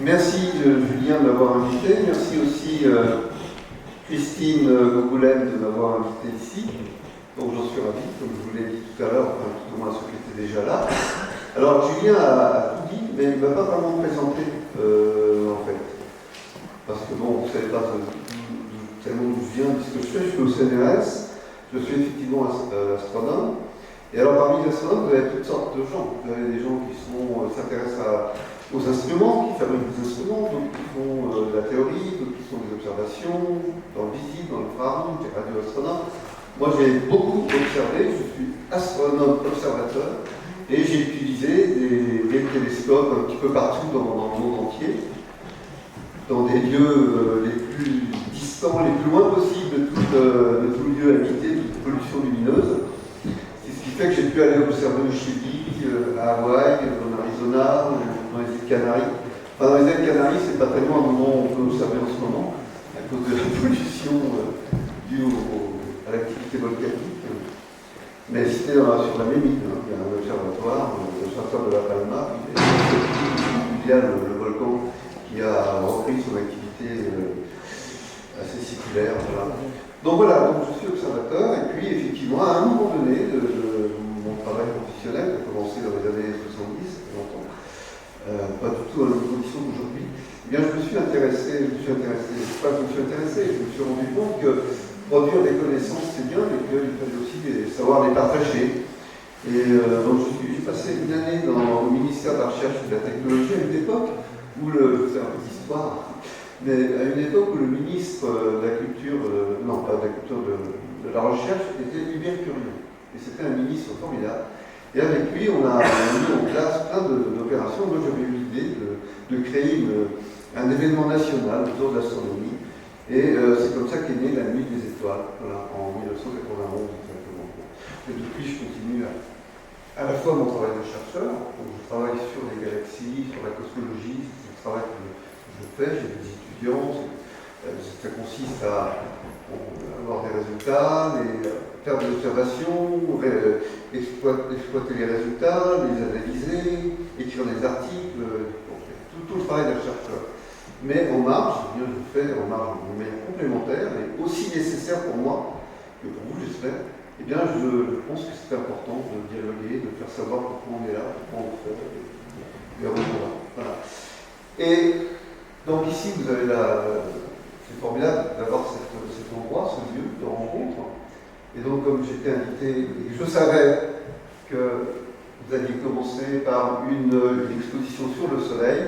Merci Julien de m'avoir invité. Merci aussi Christine Gogoulène de m'avoir invité ici. Donc j'en suis ravi, comme je vous l'ai dit tout à l'heure, enfin tout au moins ceux qui étaient déjà là. Alors Julien a tout dit, mais il ne va pas vraiment me présenter en fait. Parce que bon, vous ne savez pas tellement d'où je viens, de ce que je fais. Je suis au CNRS, je suis effectivement astronome. Et alors parmi les astronomes, vous avez toutes sortes de gens. Vous avez des gens qui s'intéressent aux instruments, qui fabriquent des instruments, d'autres qui font de la théorie, d'autres qui font des observations, dans le visible, dans le l'infrarouge, des radioastronomes. Moi j'ai beaucoup observé, je suis astronome observateur, et j'ai utilisé des télescopes un petit peu partout dans le monde entier, dans des lieux les plus distants, les plus loin possibles de tout lieu habité, de toute pollution lumineuse. C'est ce qui fait que j'ai pu aller observer au Chili, à Hawaï, en Arizona, dans les îles Canaries. Enfin, dans les îles Canaries, c'est pas tellement un moment où on peut observer en ce moment, à cause de la pollution due à l'activité volcanique. Mais c'était sur la même île. Il y a un observatoire, l'observatoire de la Palma, il y a le volcan qui a repris son activité assez séculaire. Voilà. Donc voilà, donc je suis observateur, et puis effectivement, à un moment donné de mon travail professionnel, qui a commencé dans les années 70, ça fait longtemps, pas du tout dans les conditions d'aujourd'hui, eh bien je me suis intéressé, je me suis rendu compte que produire des connaissances c'est bien, mais qu'il fallait aussi savoir les partager. Et donc j'ai passé une année au ministère de la Recherche et de la Technologie à une époque où c'est un peu d'histoire, mais à une époque où le ministre de la Culture, non pas de la Culture, de la Recherche était Hubert Curion. Et c'était un ministre formidable. Et avec lui, on a mis en place plein d'opérations. Moi, j'avais eu l'idée de créer un événement national autour de l'astronomie. Et c'est comme ça qu'est née la Nuit des Étoiles, voilà, en 1991 exactement. Et depuis, je continue à la fois mon travail de chercheur, donc je travaille sur les galaxies, sur la cosmologie, c'est le travail que je fais, j'ai des étudiants, ça consiste à avoir des résultats, faire des observations, exploiter les résultats, les analyser, écrire des articles, tout le travail d'un chercheur. Mais en marge, je le fais en marge de manière complémentaire et aussi nécessaire pour moi que pour vous, j'espère. Eh bien, je pense que c'est important de dialoguer, de faire savoir pourquoi on est là, pourquoi on le fait, et voilà. Et donc ici, vous avez c'est formidable d'avoir cet endroit, ce lieu de rencontre. Et donc, comme j'étais invité, et je savais que vous alliez commencer par une exposition sur le Soleil,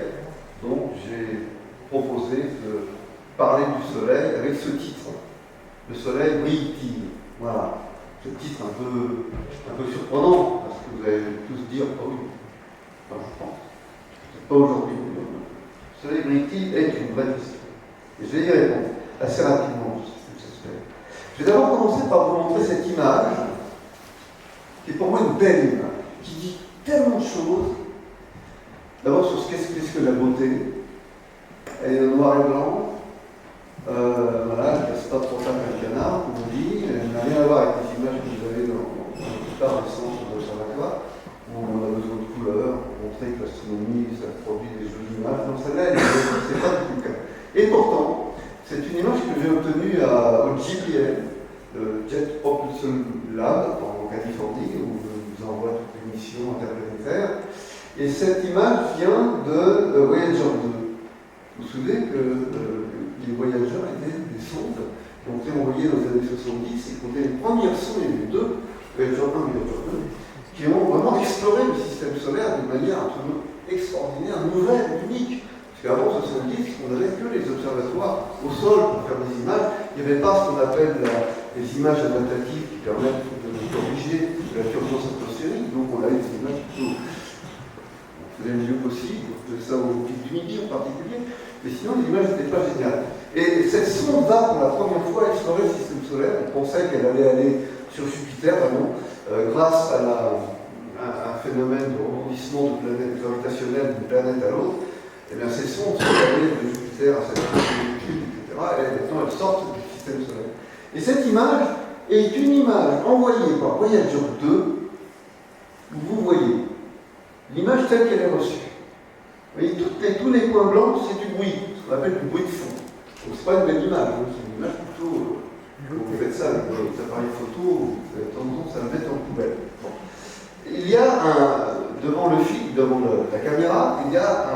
donc j'ai proposé de parler du Soleil avec ce titre. Le Soleil brille-t-il? Voilà. Ce titre un peu surprenant, parce que vous allez tous dire, oh oui, enfin, je pense, c'est pas aujourd'hui. Le Soleil brille-t-il est une vraie question. Et je vais y répondre assez rapidement, j'espère. Je vais d'abord commencer par vous montrer cette image, qui est pour moi une belle image, qui dit tellement de choses. D'abord sur ce qu'est-ce que la beauté. Elle est noir et blanc. Voilà, elle ne casse pas trop tard qu'un canard, comme on dit. Elle n'a rien à voir avec les images que vous avez dans la plupart des centres de l'observatoire, où on a besoin de couleurs pour montrer que l'astronomie, ça produit des jolies images. Donc celle-là, c'est pas du tout le cas. Et pourtant, c'est une image que j'ai obtenue au JPL, le Jet Propulsion Lab, en Californie, où nous envoie toutes les missions interplanétaires. Et cette image vient de Voyager 2. Vous vous souvenez que les voyageurs étaient des sondes qui ont été envoyées dans les années 70 et qui ont été les premières sondes, il y en a eu deux, Voyager 1 et Voyager 2, qui ont vraiment exploré le système solaire d'une manière absolument extraordinaire, nouvelle, unique. Parce qu'avant 70, on n'avait que les observatoires au sol pour faire des images. Il n'y avait pas ce qu'on appelle les images adaptatives qui permettent de corriger la turbulence atmosphérique. Donc on avait des images plutôt le mieux possible, on faisait ça au pic du midi en particulier, mais sinon les images n'étaient pas géniales. Et cette sonde va pour la première fois explorer le système solaire. On pensait qu'elle allait aller sur Jupiter, non, grâce à un phénomène de rebondissement de planète gravitationnelle d'une planète à l'autre. Et bien ces sondes sont allées de Jupiter à cette planète, etc. Et maintenant elles sortent du système solaire. Et cette image est une image envoyée par Voyager 2, où vous voyez l'image telle qu'elle est reçue. Vous voyez, tous les points points blancs, c'est du bruit, ce qu'on appelle du bruit de fond. Donc c'est pas une belle image, hein, c'est une image plutôt... quand vous faites ça avec vos appareils photo, vous avez tendance à le mettre en poubelle. Bon. Il y a devant le filtre, devant la caméra, il y a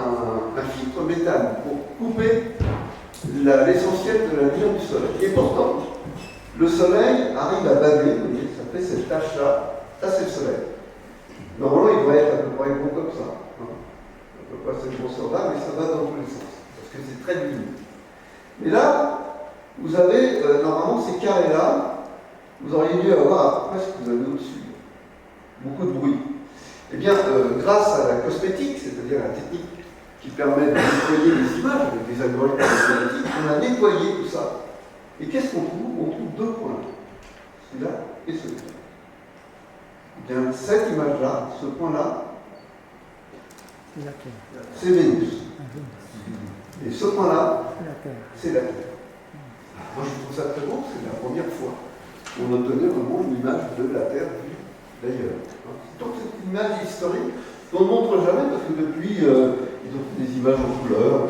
un filtre métal pour couper l'essentiel de la lumière du soleil. Et pourtant, le soleil arrive à baver, vous voyez, ça fait cette tache-là, ça c'est le soleil. Normalement, il devrait être à peu près gros comme ça. Hein. À peu près cette grosseur-là, mais ça va dans tous les sens, parce que c'est très lumineux. Mais là, vous avez, normalement, ces carrés-là, vous auriez dû avoir à peu près ce que vous avez au-dessus. Beaucoup de bruit. Eh bien, grâce à la cosmétique, c'est-à-dire la technique qui permet de nettoyer les images avec des algorithmes cosmétiques, on a nettoyé tout ça. Et qu'est-ce qu'on trouve? On trouve deux points. Celui-là et celui-là. Eh bien, cette image-là, ce point-là, c'est Vénus. Et ce point-là, c'est la Terre. Moi, je trouve ça très beau, c'est la première fois qu'on obtenait vraiment une image de la Terre vue d'ailleurs. Donc, c'est une image historique qu'on ne montre jamais parce que depuis, ils ont fait des images en couleur,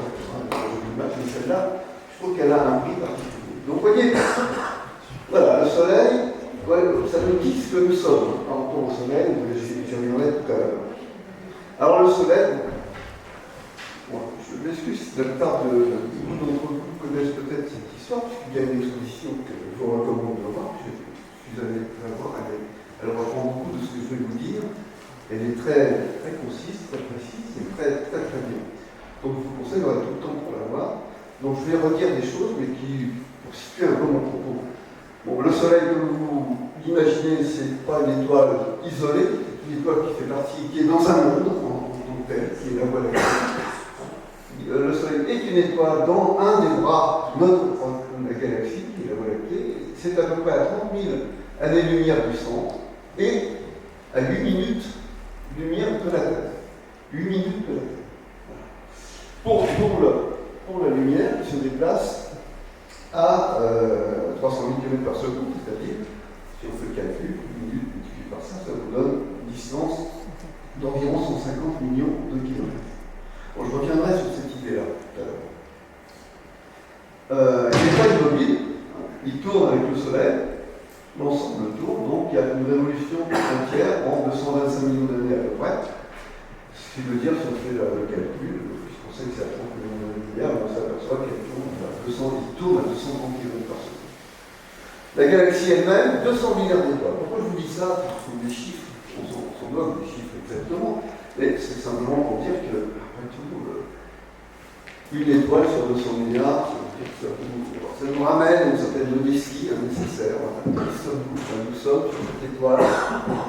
mais celle-là, je trouve qu'elle a un prix particulier. Donc, vous voyez, voilà, le soleil, ça nous dit ce que nous sommes. Par rapport au soleil, j'y reviendrai tout à l'heure. Alors, le soleil, je m'excuse, la plupart beaucoup d'entre vous connaissent peut-être cette histoire, puisqu'il y a une exposition que je vous recommande de voir. Je suis allé la voir, elle reprend beaucoup de ce que je vais vous dire. Elle est très, très concise, très précise et très, très, très bien. Donc je vous conseille d'avoir tout le temps pour la voir. Donc je vais redire des choses, mais pour situer un peu mon propos. Bon, le soleil, comme vous l'imaginez, c'est pas une étoile isolée, c'est une étoile qui fait partie, qui est dans un monde en tant que tel, qui est la Voie lactée. Le soleil est une étoile dans un des bras de la galaxie, qui est la Voie lactée. C'est à peu près à 30 000 années-lumière du centre et à 8 minutes lumière de la Terre. 8 minutes de la Terre. Pour la lumière, qui se déplace à 300 000 km par seconde, c'est-à-dire, si on fait le calcul, 8 minutes multiplié par ça, ça vous donne une distance d'environ 150 millions de kilomètres. Bon, je reviendrai sur cette idée-là tout à l'heure. Il n'est pas immobile, il tourne avec le soleil, l'ensemble tourne, donc il y a une révolution entière en 225 millions d'années à peu près. Ce qui veut dire, si on fait le calcul, puisqu'on sait que c'est à 30 millions d'années, on s'aperçoit qu'elle tourne à 230 km par seconde. La galaxie elle-même, 200 milliards d'étoiles. Pourquoi je vous dis ça? Ce sont des chiffres, on s'en donne des chiffres exactement, mais c'est simplement pour dire que, après tout, une étoile sur 200 milliards, ça nous ramène une certaine modestie nécessaire. Nous sommes sur cette étoile,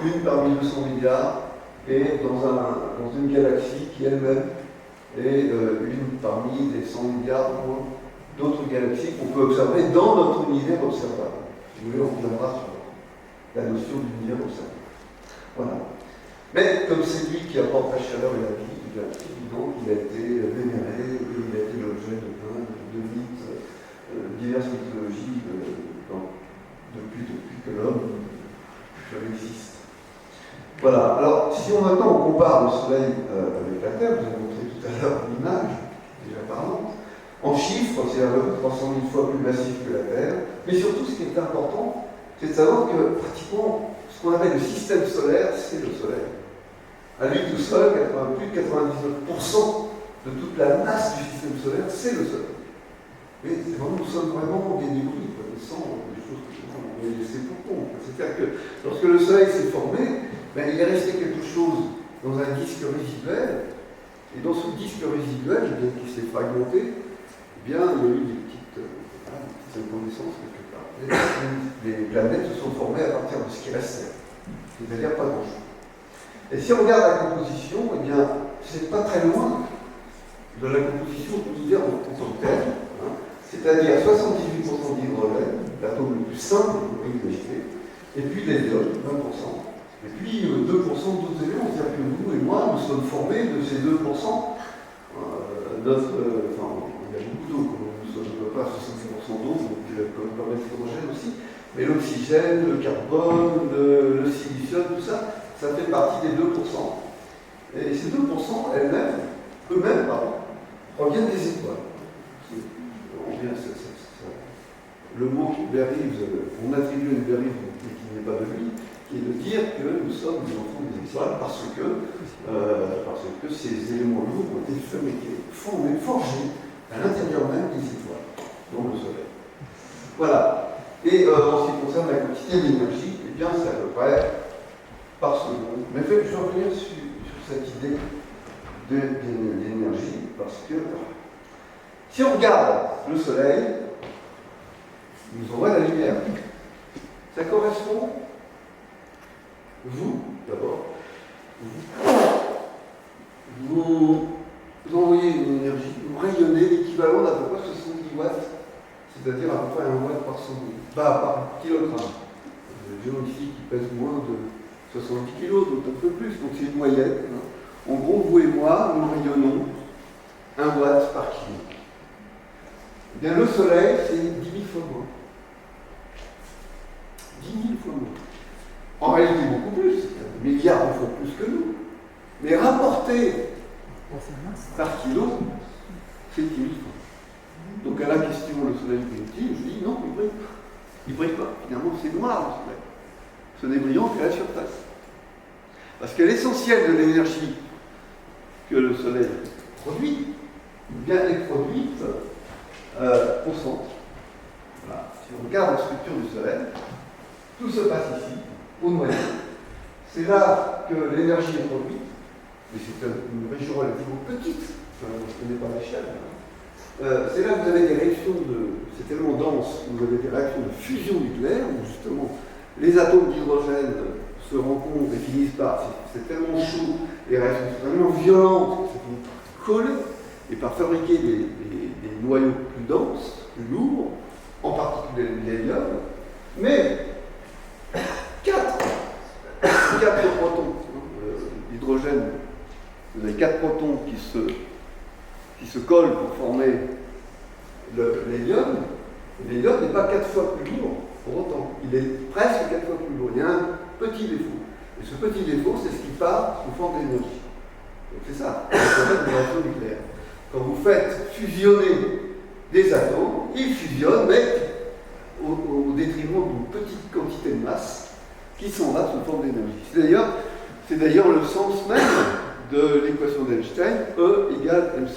une parmi 200 milliards, et dans une galaxie qui elle-même est une parmi des 100 milliards d'autres galaxies qu'on peut observer dans notre univers observable. Si vous voulez, on reviendra sur la notion d'univers observable. Voilà. Mais comme c'est lui qui apporte la chaleur et la vie, c'est évident qu'il a été vénéré, il a été l'objet de plein de mythes, diverses mythologies depuis que l'homme existe. Voilà. Alors, si maintenant on compare le Soleil avec la Terre, vous avez montré tout à l'heure l'image, déjà parlante, en chiffres, c'est à peu près 300 000 fois plus massif que la Terre, mais surtout ce qui est important, c'est de savoir que pratiquement ce qu'on appelle le système solaire, c'est le Soleil. À lui tout seul, plus de 99% de toute la masse du système solaire, c'est le Soleil. Mais nous sommes vraiment des débris, sans des choses qu'on est laissé pour compte. C'est-à-dire que lorsque le Soleil s'est formé, il est resté quelque chose dans un disque résiduel, et dans ce disque résiduel, qui s'est fragmenté, il y a eu des petites incandescences quelque part. Les planètes se sont formées à partir de ce qui restait, c'est-à-dire pas grand-chose. Et si on regarde la composition, eh bien, c'est pas très loin de la composition de l'univers en tant que tel, c'est-à-dire 78% d'hydrogène, l'atome le plus simple qu'on peut imaginer, et puis l'hélium, 20%, et puis 2% d'autres éléments, c'est-à-dire que vous et moi, nous sommes formés de ces 2%, il y a beaucoup d'eau, nous ne sommes pas à 70% d'eau, donc comme permet l'hydrogène aussi, mais l'oxygène, le carbone, le silicium, tout ça, ça fait partie des 2%. Et ces 2% eux-mêmes, proviennent des étoiles. Le mot Berrive, on attribue une Berrive qui n'est pas de lui, qui est de dire que nous sommes des enfants des étoiles parce que ces éléments lourds ont été fabriqués, formés, forgés à l'intérieur même des étoiles, dont le Soleil. Voilà. Et en ce qui concerne la quantité d'énergie, eh bien c'est à peu près par seconde. Mais je vais revenir sur cette idée d'énergie, parce que si on regarde le Soleil, il nous envoie la lumière. Ça correspond, vous, d'abord, vous envoyez une énergie, vous rayonnez l'équivalent d'à peu près 70 watts, c'est-à-dire à peu près 1 watt par seconde, par kilogramme. Les gens ici qui pèsent moins de 70 kg, donc un peu plus, donc c'est une moyenne. En gros, vous et moi, nous rayonnons 1 watt par kilo. Eh bien, le Soleil, c'est 10 000 fois moins. 10 000 fois moins. En réalité, beaucoup plus, c'est 1 milliard de fois plus que nous. Mais rapporté par kilo, c'est 10 000 fois. Donc à la question, le Soleil brille-t-il, je dis non, il ne brille pas. Il ne brille pas. Finalement, c'est noir le Soleil. Ce n'est brillant qu'à la surface. Parce que l'essentiel de l'énergie que le Soleil produit, bien est produite au centre. Voilà. Si on regarde la structure du Soleil, tout se passe ici, au noyau. C'est là que l'énergie est produite, mais c'est une région relativement petite, je ne connais pas l'échelle. C'est là que vous avez des réactions c'est tellement dense, vous avez des réactions de fusion nucléaire, où justement les atomes d'hydrogène se rencontrent et finissent par, c'est tellement chaud, les réactions sont tellement violentes, que ça finit par coller, et par fabriquer des noyaux plus denses, plus lourds, en particulier l'hélium, mais 4 protons. L'hydrogène, vous avez 4 protons qui se collent pour former l'hélium. L'hélium n'est pas 4 fois plus lourd pour autant. Il est presque 4 fois plus lourd. Il y a un petit défaut. Et ce petit défaut, c'est ce qui part sous forme d'énergie. Donc c'est ça, c'est une réaction nucléaire. Quand vous faites fusionner des atomes, ils fusionnent, mais au détriment d'une petite quantité de masse qui sont là sous forme d'énergie. C'est d'ailleurs le sens même de l'équation d'Einstein, E égale mc2.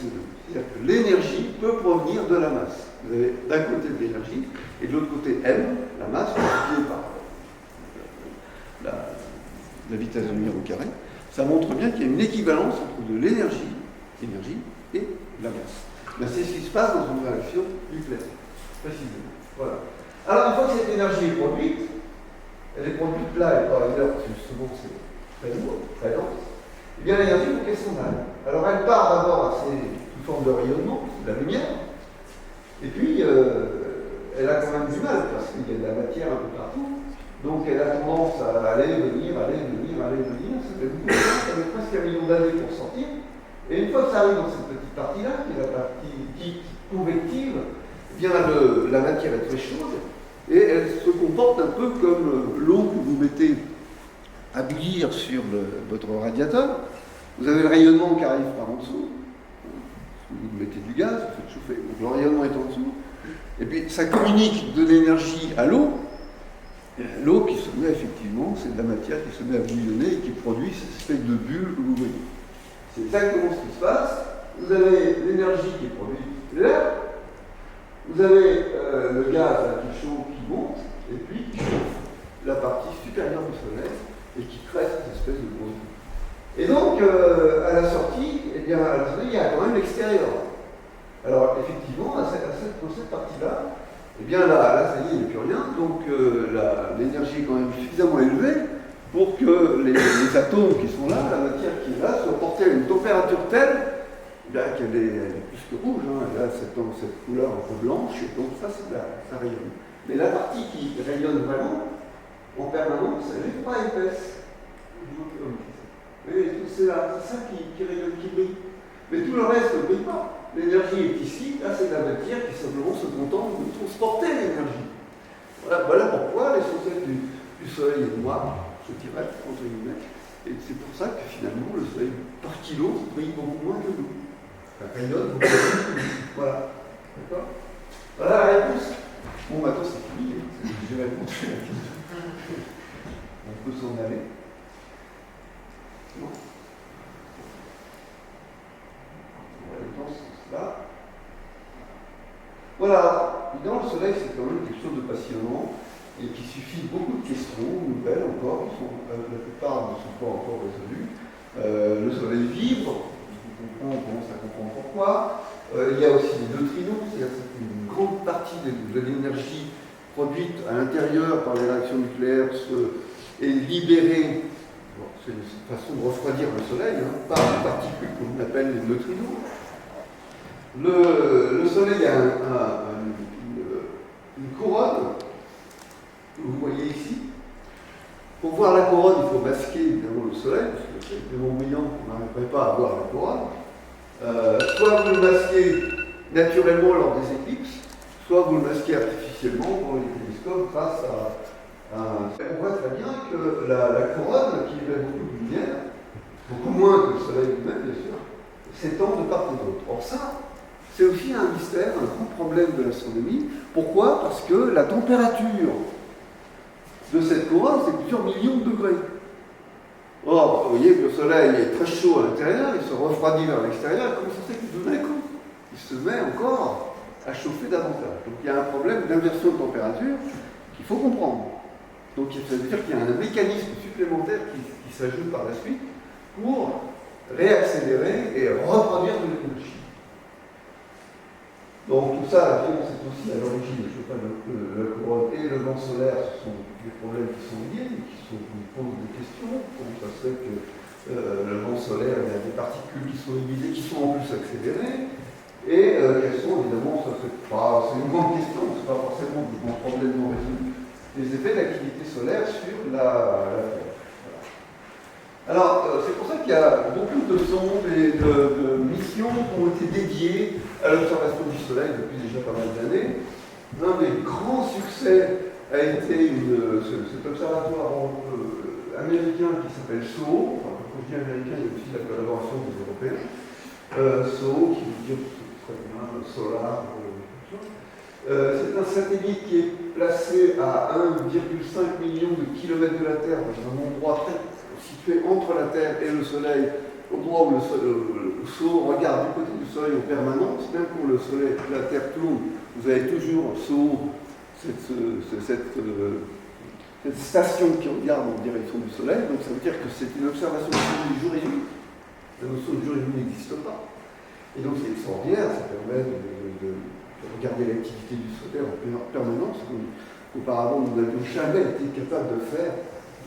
C'est-à-dire que l'énergie peut provenir de la masse. Vous avez d'un côté de l'énergie et de l'autre côté m, la masse, multipliée par la vitesse de lumière au carré. Ça montre bien qu'il y a une équivalence entre de l'énergie et la masse. Ben, c'est ce qui se passe dans une réaction nucléaire, précisément. Voilà. Alors, une fois que cette énergie est produite, elle est produite là et par ailleurs, parce que justement c'est très lourd, très dense, eh bien l'énergie, il faut qu'elle s'en aille. Alors elle part d'abord sous forme de rayonnement, de la lumière, et puis elle a quand même du mal, parce qu'il y a de la matière un peu partout, donc elle a tendance à aller, venir, ça fait beaucoup de temps, ça met presque 1 million d'années pour sortir, et une fois que ça arrive dans cette petite partie-là, qui est la partie dite convective, eh bien la matière est très chaude, et elle se comporte un peu comme l'eau que vous mettez à bouillir sur votre radiateur. Vous avez le rayonnement qui arrive par en dessous. Vous mettez du gaz, vous faites chauffer. Donc le rayonnement est en dessous. Et puis ça communique de l'énergie à l'eau. L'eau qui se met effectivement, c'est de la matière qui se met à bouillonner et qui produit cette espèce de bulle que vous voyez. C'est exactement ce qui se passe. Vous avez l'énergie qui est produite là. Vous avez le gaz qui chauffe, qui monte, et puis qui chauffe la partie supérieure du Soleil et qui crée cette espèce de grosse boule. Et donc, à la sortie, eh bien, il y a quand même l'extérieur. Alors, effectivement, dans cette partie-là, eh bien là, ça y est, il n'y a plus rien. Donc, l'énergie est quand même suffisamment élevée pour que les atomes qui sont là, la matière qui est là, soient portés à une température telle qu'elle est plus que rouge. Elle a cette couleur un peu blanche, et donc ça rayonne. Mais la partie qui rayonne vraiment, en permanence, elle n'est pas épaisse. Et c'est ça qui rayonne, qui brille. Mais tout le reste ne brille pas. L'énergie est ici, là c'est la matière qui simplement se contente de transporter l'énergie. Voilà pourquoi l'essentiel du Soleil est noir, je dirais, entre guillemets. Et c'est pour ça que finalement le Soleil par kilo brille beaucoup moins que nous. rayonne beaucoup. Voilà. D'accord? Voilà la réponse. Bon, maintenant c'est fini. J'ai répondu à la question. On peut s'en aller. Non. La réponse, c'est cela. Voilà. Évidemment, le soleil, c'est quand même quelque chose de passionnant et qui suscite beaucoup de questions, nouvelles encore, qui sont, la plupart ne sont pas encore résolues. Le soleil vibre, on commence à comprendre pourquoi. Il y a aussi les neutrinos, c'est-à-dire qu'une grande partie de l'énergie produite à l'intérieur par les réactions nucléaires est libérée, c'est une façon de refroidir le soleil, par des particules qu'on appelle les neutrinos. Le soleil a une couronne, que vous voyez ici. Pour voir la couronne, il faut masquer évidemment le soleil, parce que c'est tellement brillant qu'on n'arriverait pas à voir la couronne. Soit vous le masquez naturellement lors des éclipses, soit vous le masquez artificiellement dans les télescopes grâce à on voit très bien que la couronne, qui émet beaucoup de lumière, beaucoup moins que le soleil lui-même bien sûr, s'étend de part et d'autre. Or ça, c'est aussi un mystère, un grand problème de l'astronomie. Pourquoi? Parce que la température de cette couronne, c'est plusieurs millions de degrés. Or, vous voyez que le soleil est très chaud à l'intérieur, il se refroidit vers l'extérieur, comment ça se fait que tout d'un coup, il se met encore à chauffer davantage. Donc il y a un problème d'inversion de température qu'il faut comprendre. Donc ça veut dire qu'il y a un mécanisme supplémentaire qui s'ajoute par la suite pour réaccélérer et reproduire de l'énergie. Donc tout ça, la réponse est aussi à l'origine, je ne sais pas, la couronne et le vent solaire, ce sont des problèmes qui sont liés, qui posent des questions. Comment ça se fait que le vent solaire, il y a des particules qui sont émisées, qui sont en plus accélérées, et quels sont évidemment, c'est une grande question, ce n'est pas forcément des grands problèmes non résolus, les effets de l'activité solaire sur la Terre. Alors, c'est pour ça qu'il y a beaucoup de sondes et de missions qui ont été dédiées à l'observation du Soleil depuis déjà pas mal d'années. L'un des grands succès a été cet observatoire américain qui s'appelle SOHO. Enfin, quand je dis américain, il y a aussi la collaboration des Européens. SOHO, qui veut dire très bien, solar. C'est un satellite qui est placé à 1,5 million de kilomètres de la Terre, dans un endroit très situé entre la Terre et le Soleil, au endroit où le SOHO regarde du côté du Soleil en permanence, même quand le Soleil, la Terre tourne, vous avez toujours SOHO, cette station qui regarde en direction du Soleil, donc ça veut dire que c'est une observation du jour et nuit. La notion de jour et nuit n'existe pas. Et donc c'est extraordinaire, ça permet de regarder l'activité du Soleil en permanence, qu'auparavant nous n'avions jamais été capables de faire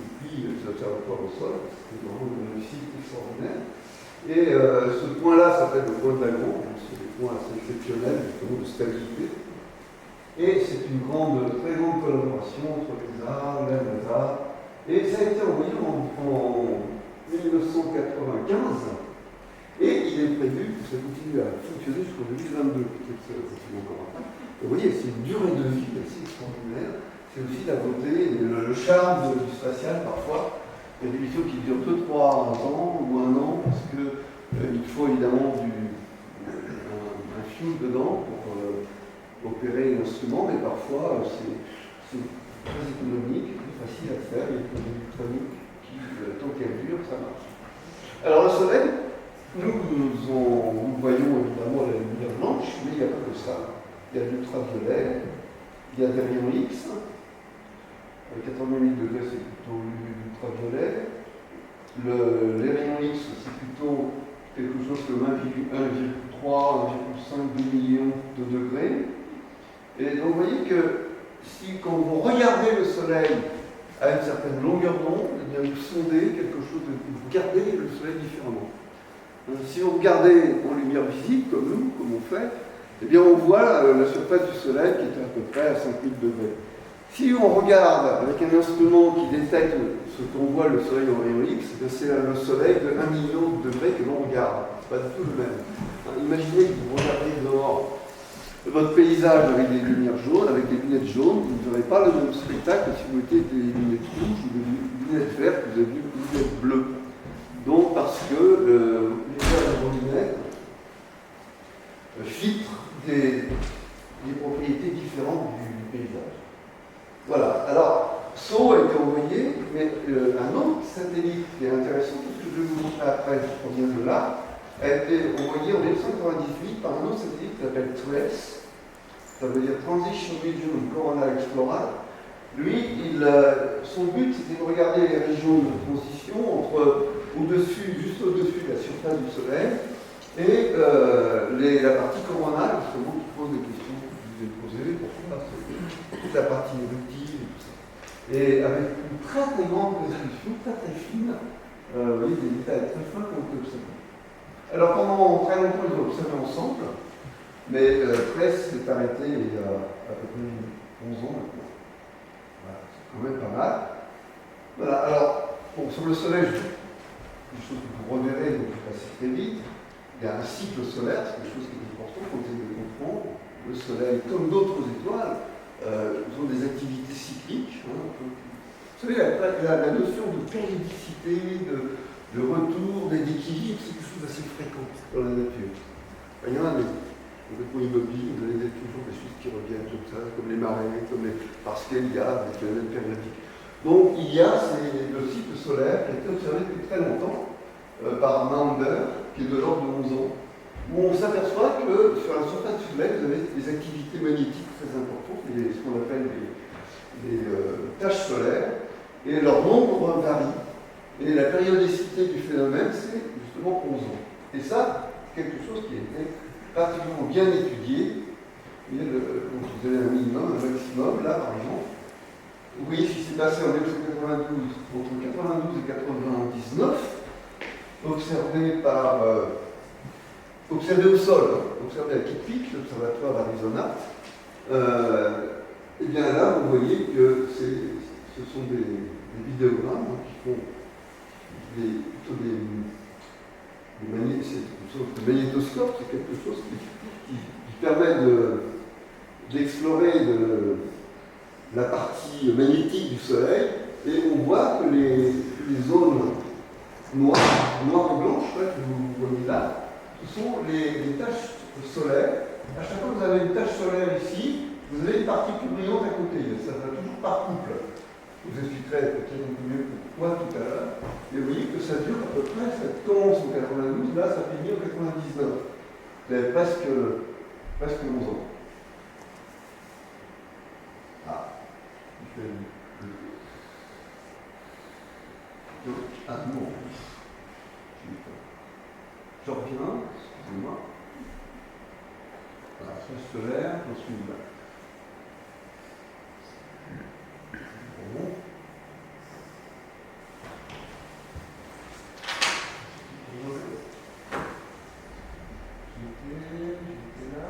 depuis les observatoires au sol. C'est vraiment une réussite extraordinaire. Et ce point-là s'appelle le point de Lagrange, c'est des points assez exceptionnels justement de stabilité. Et c'est une très grande collaboration entre l'ESA, la NASA, et ça a été envoyé en 1995, et il est prévu que ça continue à fonctionner jusqu'en 2022, peut-être que ça continue encore un peu. Vous voyez, c'est une durée de vie assez extraordinaire. C'est aussi la beauté, le charme du spatial parfois. Il y a des missions qui durent 2-3 ans ou 1 an parce qu'il faut évidemment un fuel dedans pour opérer l'instrument, mais parfois c'est très économique, très facile à faire. Il y a des électroniques qui, tant qu'elles durent, ça marche. Alors le Soleil, nous voyons évidemment la lumière blanche, mais il n'y a pas que ça. Il y a l'ultraviolet, il y a des rayons X. 88 degrés, c'est plutôt l'ultraviolet. Les rayons X, c'est plutôt quelque chose comme 1,3, 1,5 millions de degrés. Et donc vous voyez que quand vous regardez le Soleil à une certaine longueur d'onde, eh bien vous sondez quelque chose, vous regardez le Soleil différemment. Si vous regardez en lumière visible, comme nous, comme on fait, eh bien on voit la surface du Soleil qui est à peu près à 5000 degrés. Si on regarde avec un instrument qui détecte ce qu'on voit le Soleil en rayon X, c'est le Soleil de 1 million de degrés que l'on regarde. C'est pas du tout le même. Imaginez que vous regardez dehors votre paysage avec des lumières jaunes, avec des lunettes jaunes, vous n'aurez pas le même spectacle que si vous mettez des lunettes rouges ou des lunettes vertes, vous avez des lunettes bleues. Donc parce que l'univers de vos lunettes filtre des propriétés différentes du paysage. Voilà. Alors, SO a été envoyé, mais un autre satellite qui est intéressant, tout ce que je vais vous montrer après, qui provient de là, a été envoyé en 1998 par un autre satellite qui s'appelle TRES, ça veut dire Transition Region Coronal Explorer. Lui, son but, c'était de regarder les régions de transition juste au-dessus de la surface du Soleil, et la partie coronale, justement, qui pose des questions que je vous ai posées, pourquoi toute la partie éruptive et tout ça. Et avec une très très grande résolution, très très fine, vous voyez, des détails très fins qu'on peut observer. Alors pendant très longtemps, ils ont observé ensemble, mais Press s'est arrêté il y a à peu près 11 ans maintenant. Voilà, c'est quand même pas mal. Voilà, alors, bon, sur le Soleil, une chose que vous reverrez, donc je vais passer très vite. Il y a un cycle solaire, c'est quelque chose qui est important pour essayer de comprendre. Le Soleil, comme d'autres étoiles, ont des activités cycliques. Hein. Vous savez, la notion de périodicité, de retour, d'équilibre, c'est quelque chose d'assez fréquent dans la nature. Il y en a des complètement immobiles, vous avez toujours des choses qui reviennent comme ça, comme les marées, parce qu'il y a des phénomènes périodiques. Donc il y a le cycle solaire qui a été observé depuis très longtemps par Maunder, qui est de l'ordre de 11 ans, où on s'aperçoit que sur la surface du Soleil, vous avez des activités magnétiques très importantes, ce qu'on appelle des taches solaires, et leur nombre varie. Et la périodicité du phénomène, c'est justement 11 ans. Et ça, c'est quelque chose qui a été particulièrement bien étudié. Donc vous avez un minimum, un maximum, là par exemple. Vous voyez ce qui s'est passé en 1992, entre 92 et 99, observé au sol, observé à Kitt Peak, l'observatoire d'Arizona. Et bien là, vous voyez que ce sont des vidéogrammes qui font le magnétoscope, c'est quelque chose qui permet d'explorer la partie magnétique du Soleil, et on voit que les zones noires et blanches que vous voyez là, ce sont les taches solaires. À chaque fois que vous avez une tache solaire ici, vous avez une partie plus brillante à côté. Ça va toujours par couple. Je vous expliquerai peut-être un peu mieux pourquoi tout à l'heure. Et vous voyez que ça dure à peu près, ça commence en 92, là ça finit en 99. Vous avez presque 11 ans. Ah, non. Je reviens, excusez-moi. Voilà, flèche solaire, j'en suis là. Bon. J'étais là.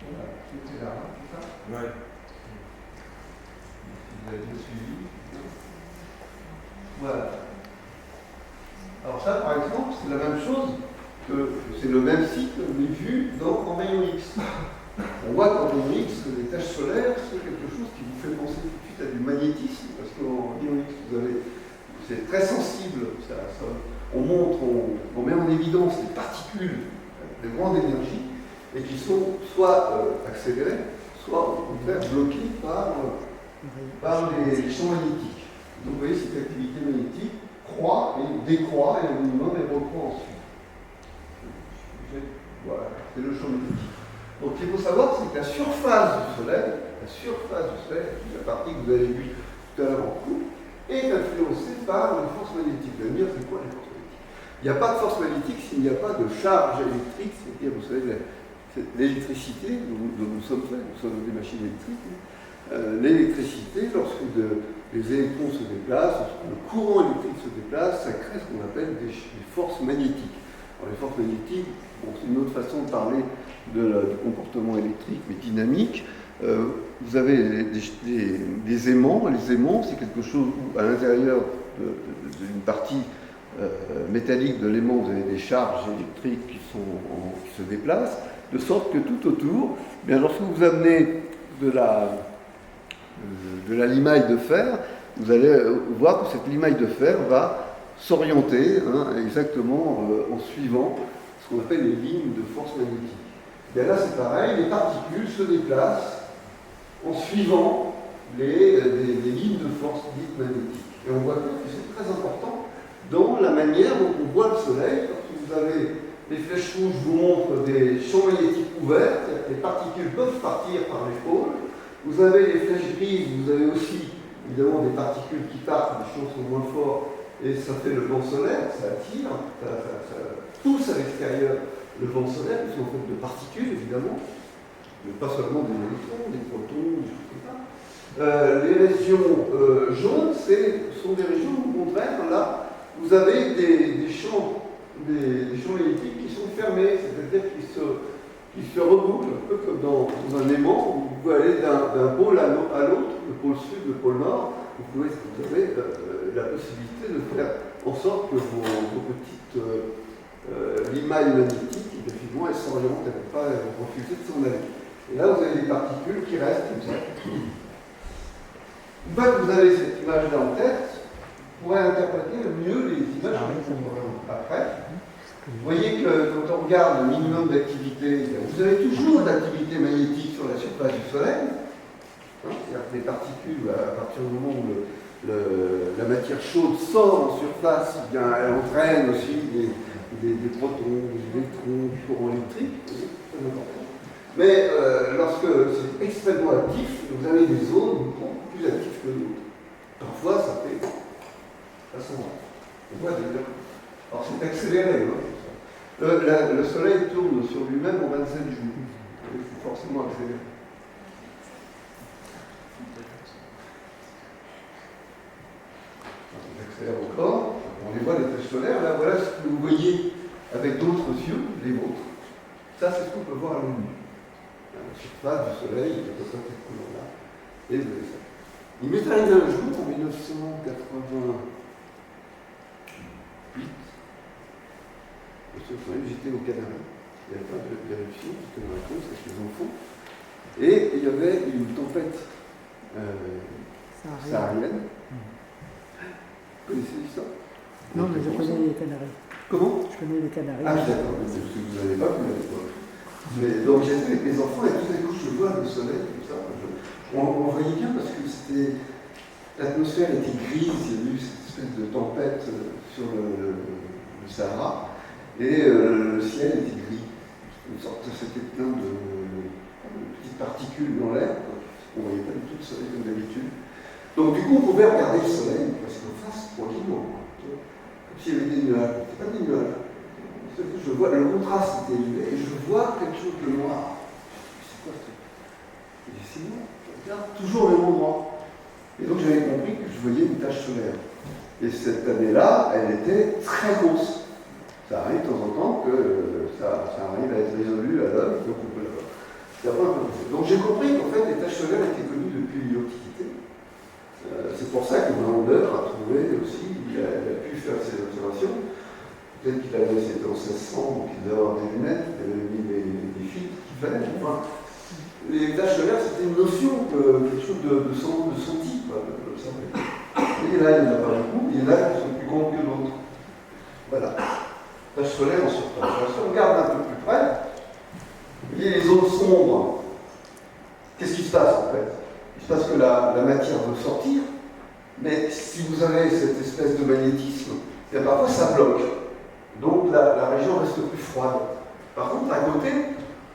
Voilà, j'étais là, c'est ça? Ouais. Vous avez bien suivi. Voilà. Alors ça, par exemple, c'est la même chose, c'est le même cycle, mais vu en rayon X. On voit qu'en rayon X, que les taches solaires, c'est quelque chose qui vous fait penser tout de suite à du magnétisme, parce qu'en rayon X, c'est très sensible, on met en évidence des particules de grande énergie, et qui sont soit accélérées, soit au contraire bloquées par les champs magnétiques. Donc vous voyez, cette activité magnétique croît et décroît, et au minimum, elle recroît ensuite. Voilà, c'est le champ magnétique. Donc il faut savoir, c'est que la surface du Soleil, la partie que vous avez vue tout à l'heure en cours, est influencée par les forces magnétiques. Vous allez me dire, c'est quoi les forces magnétiques? Il n'y a pas de force magnétique s'il n'y a pas de charge électrique, c'est-à-dire, vous savez, l'électricité, nous sommes faits, nous sommes des machines électriques. L'électricité, lorsque les électrons se déplacent, lorsque le courant électrique se déplace, ça crée ce qu'on appelle des forces magnétiques. Alors, les forces magnétiques, c'est une autre façon de parler du comportement électrique, mais dynamique. Vous avez des aimants. Les aimants, c'est quelque chose où, à l'intérieur d'une partie métallique de l'aimant, vous avez des charges électriques qui se déplacent, de sorte que tout autour, bien, lorsque vous amenez de la limaille de fer, vous allez voir que cette limaille de fer va s'orienter exactement en suivant ce qu'on appelle les lignes de force magnétique. Et là, c'est pareil, les particules se déplacent en suivant des lignes de force dites magnétiques. Et on voit bien que c'est très important dans la manière dont on voit le Soleil. Parce que vous avez les flèches rouges vous montrent des champs magnétiques ouverts, c'est-à-dire que les particules peuvent partir par les pôles. Vous avez les flèches grises, vous avez aussi évidemment des particules qui partent, les champs sont moins forts, et ça fait le vent solaire, ça attire, ça pousse à l'extérieur le vent solaire, qui sont en fait de particules évidemment, mais pas seulement des électrons, des protons, des choses comme ça. Les régions jaunes, sont des régions où, au contraire, là, vous avez des champs magnétiques qui sont fermés, c'est-à-dire qu'ils se rebouclent, un peu comme dans un aimant, où vous pouvez aller d'un pôle à l'autre, le pôle sud, le pôle nord, vous avez la possibilité de faire en sorte que vos petites limailles magnétiques, effectivement, elles s'orientent, elles ne vont pas refuser de s'en aller. Et là, vous avez des particules qui restent comme ça. Une fois que vous avez cette image-là en tête, vous pourrez interpréter mieux les images que vous verrez après. Vous voyez que quand on regarde le minimum d'activité, vous avez toujours de l'activité magnétique sur la surface du Soleil. C'est-à-dire que les particules, à partir du moment où la matière chaude sort en surface, eh bien, elle entraîne aussi des protons, des électrons, du courant électrique. C'est très important. Mais lorsque c'est extrêmement actif, vous avez des zones beaucoup plus actives que d'autres. Parfois, ça fait façon. On voit déjà. Alors, c'est accéléré. Le Soleil tourne sur lui-même en 27 jours. C'est forcément accéléré. On accélère encore. On les voit, les taches solaires. Là, voilà ce que vous voyez avec d'autres yeux, les vôtres. Ça, c'est ce qu'on peut voir à l'œil nu. La surface du Soleil, il y a cette couleur-là. Et vous avez ça. Il m'est arrivé un jour, en 1988, j'étais au Canada. Il n'y avait pas de vérification, j'étais en vacances avec les enfants. Et il y avait une tempête saharienne. Vous connaissez l'histoire? Non, mais je connais les Canaries. Comment? Je connais les Canaries. Ah, d'accord, parce que vous n'avez pas vu à l'époque. Donc j'étais avec mes enfants et tout à coup je vois le soleil, comme ça. On voyait bien parce que l'atmosphère était grise, il y a eu cette espèce de tempête sur le Sahara. Et le ciel était gris. C'était plein de petites particules dans l'air. On ne voyait pas du tout le soleil comme d'habitude. Donc du coup, on pouvait regarder le soleil, parce qu'en face, tranquillement. Comme s'il y avait des nuages. Ce pas des nuages. Je vois, le contraste était élevé et je vois quelque chose de noir. C'est quoi ce truc? Et c'est noir. Je regarde toujours le même endroit. Et donc j'avais compris que je voyais une tache solaire. Et cette année-là, elle était très grosse. Ça arrive de temps en temps que ça arrive à être résolu à l'œil, donc on peut la voir. Donc j'ai compris qu'en fait les taches solaires étaient connues depuis l'Antiquité. C'est pour ça que Mander a trouvé aussi, il a pu faire ces observations. Peut-être qu'il avait, c'était en 1600, donc il devait avoir des lunettes, il avait mis des filtres qu'il fallait. Enfin, les taches solaires, c'était une notion, quelque chose de senti, quoi, et là, il n'y en a pas beaucoup, et là, ils sont plus grands que d'autres. Voilà. Taches solaires en surface. Alors, si on regarde un peu plus près, vous voyez les zones sombres. Qu'est-ce qui se passe en fait? Il se passe que la matière veut sortir, mais si vous avez cette espèce de magnétisme, et parfois ça bloque. Donc la région reste plus froide. Par contre, à côté,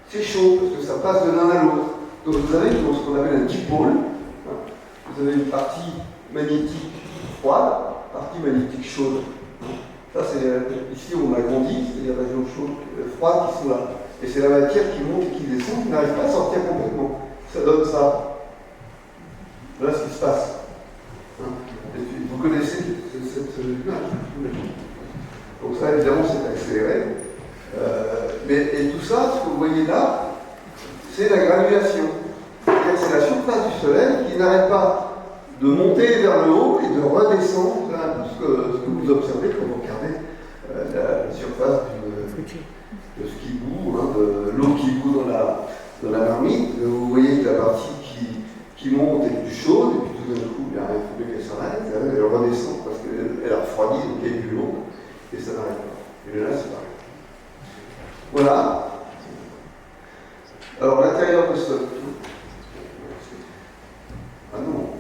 c'est chaud, parce que ça passe de l'un à l'autre. Donc vous avez ce qu'on appelle un dipôle. Vous avez une partie magnétique froide, partie magnétique chaude. Ça, c'est ici où on a grandi, c'est les régions chaudes, froides qui sont là. Et c'est la matière qui monte et qui descend, qui n'arrive pas à sortir complètement. Ça donne ça. Voilà ce qui se passe. Vous connaissez cette image. Donc ça, évidemment, c'est accéléré. Et tout ça, ce que vous voyez là, c'est la granulation. C'est-à-dire que c'est la surface du Soleil qui n'arrête pas de monter vers le haut et de redescendre. C'est un peu ce que vous observez quand vous regardez la surface de ce qui bout, de l'eau qui bout dans la marmite. Vous voyez que la partie qui monte est plus chaude, et puis tout d'un coup, il faut bien qu'elle s'arrête, elle redescend parce qu'elle a refroidi, donc elle est plus ça n'arrête pas. Et là, c'est pareil. Voilà. Alors, l'intérieur de ce... Ah non.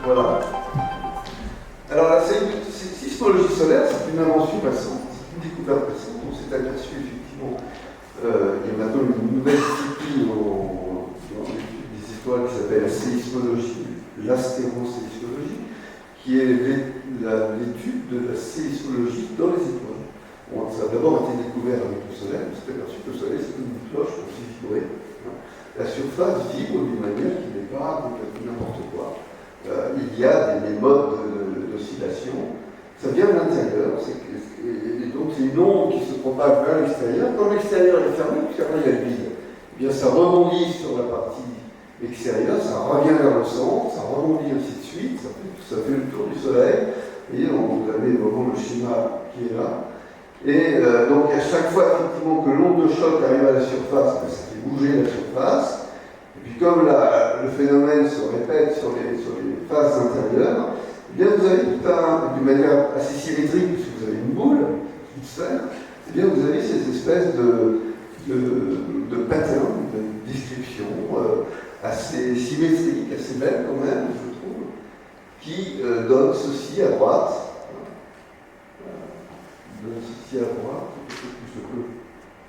Voilà. Alors la sismologie solaire, c'est une invention récente, c'est une découverte récente. On s'est aperçu effectivement, il y a maintenant une nouvelle discipline dans l'étude des étoiles qui s'appelle la séismologie, l'astéroséismologie, qui est l'étude de la séismologie dans les étoiles. Bon, ça a d'abord été découvert avec le Soleil, on s'est aperçu que le Soleil c'est comme une cloche qu'on fait vibrer. La surface vibre d'une manière qui n'est pas complètement n'importe quoi. Il y a des modes d'oscillation. Ça vient de l'intérieur, et donc c'est une onde qui se propage vers l'extérieur. Quand l'extérieur est fermé, puisqu'après il y a le vide, eh bien ça rebondit sur la partie extérieure, ça revient vers le centre, ça rebondit ainsi de suite, ça fait le tour du Soleil, et vous avez vraiment le schéma qui est là. Et donc à chaque fois effectivement que l'onde de choc arrive à la surface, ça fait bouger la surface. Et puis comme le phénomène se répète sur les phases intérieures, eh bien vous avez d'une manière assez symétrique, puisque vous avez une boule, une sphère, eh bien vous avez ces espèces de patterns, de descriptions assez symétriques, assez belles quand même, je trouve, qui donnent ceci à droite.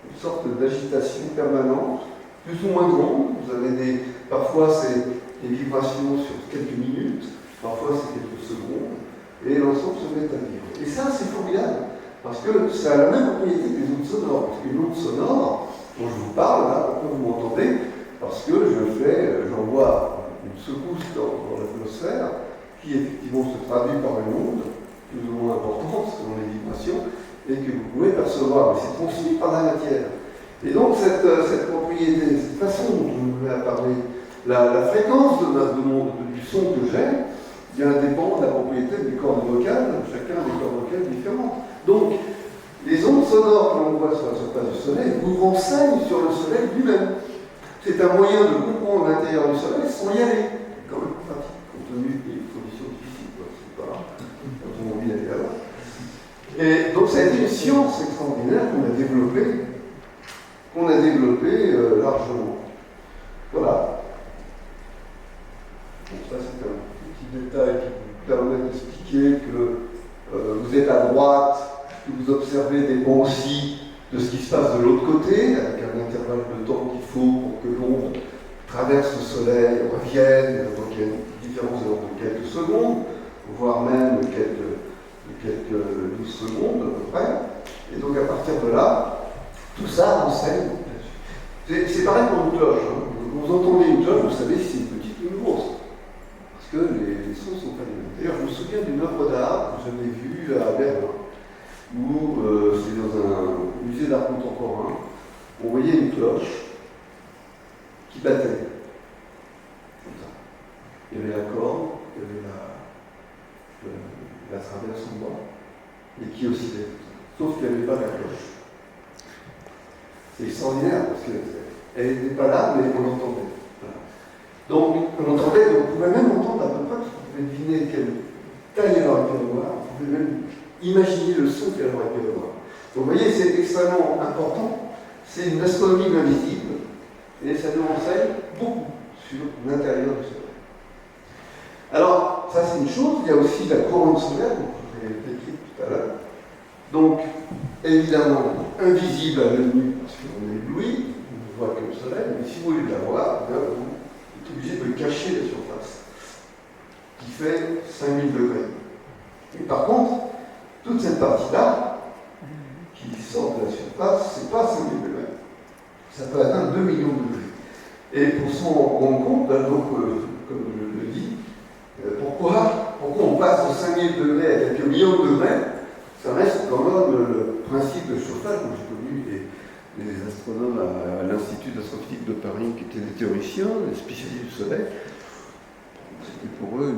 Une sorte d'agitation permanente, plus ou moins grande. Vous avez parfois c'est des vibrations sur quelques minutes, parfois c'est quelques secondes, et l'ensemble se met à vivre. Et ça, c'est formidable, parce que ça a la même propriété que les ondes sonores. Parce qu'une onde sonore, dont je vous parle, là, pourquoi vous m'entendez? Parce que j'envoie une secousse dans l'atmosphère, qui effectivement se traduit par une onde, plus ou moins importante selon les vibrations, et que vous pouvez percevoir, mais c'est transmis par la matière. Et donc cette propriété, cette façon dont je vous ai parlé, la fréquence du son que j'ai, bien dépend de la propriété des cordes vocales, chacun a des cordes vocales différentes. Donc, les ondes sonores que l'on voit sur la surface du Soleil vous renseignent sur le Soleil lui-même. C'est un moyen de comprendre l'intérieur du Soleil sans y aller. C'est quand même pratique, compte tenu des conditions difficiles. C'est pas quand on a envie d'aller là-bas. Et donc ça a été une science extraordinaire qu'on a développée largement. Voilà. Bon, ça c'est un petit détail qui vous permet d'expliquer que vous êtes à droite, que vous observez des bonds-ci de ce qui se passe de l'autre côté, avec un intervalle de temps qu'il faut pour que l'onde traverse le Soleil, revienne, donc il y a une différence de l'ordre de quelques secondes, voire même quelques 12 secondes à peu près. Et donc à partir de là, tout ça renseigne. C'est pareil pour une cloche. Hein. Vous entendez une cloche, vous savez si c'est une petite ou une grosse. Parce que les sons sont pas les mêmes. D'ailleurs, je me souviens d'une œuvre d'art que j'avais vue à Berlin, où c'est dans un musée d'art contemporain, on voyait une cloche qui battait. Comme ça. Il y avait la corde, il y avait la traverse en bois, et qui oscillait. Sauf qu'il n'y avait pas la cloche. C'est extraordinaire parce qu'elle n'était pas là, mais on l'entendait. Voilà. Donc, on entendait, on pouvait même entendre à peu près, parce qu'on pouvait deviner quelle taille elle aurait pu avoir, on pouvait même imaginer le son qu'elle aurait pu avoir. Donc, vous voyez, c'est extrêmement important. C'est une astronomie invisible, et ça nous renseigne beaucoup sur l'intérieur du Soleil. Alors, ça c'est une chose, il y a aussi la couronne solaire, dont je vous ai décrit tout à l'heure. Donc, évidemment, invisible à l'œil nu, parce qu'on est ébloui, on ne voit que le Soleil, mais si vous voulez la voir, vous êtes obligé de cacher la surface, qui fait 5000 degrés. Et par contre, toute cette partie-là, qui sort de la surface, c'est pas 5000 degrés. Ça peut atteindre 2 millions de degrés. Et pour s'en rendre compte, donc, comme je le dis, pourquoi on passe de 5000 degrés à quelques millions de degrés? Ça reste quand même le principe de chauffage. J'ai connu des astronomes à l'Institut d'astrophysique de Paris qui étaient des théoriciens, des spécialistes du Soleil. C'était pour eux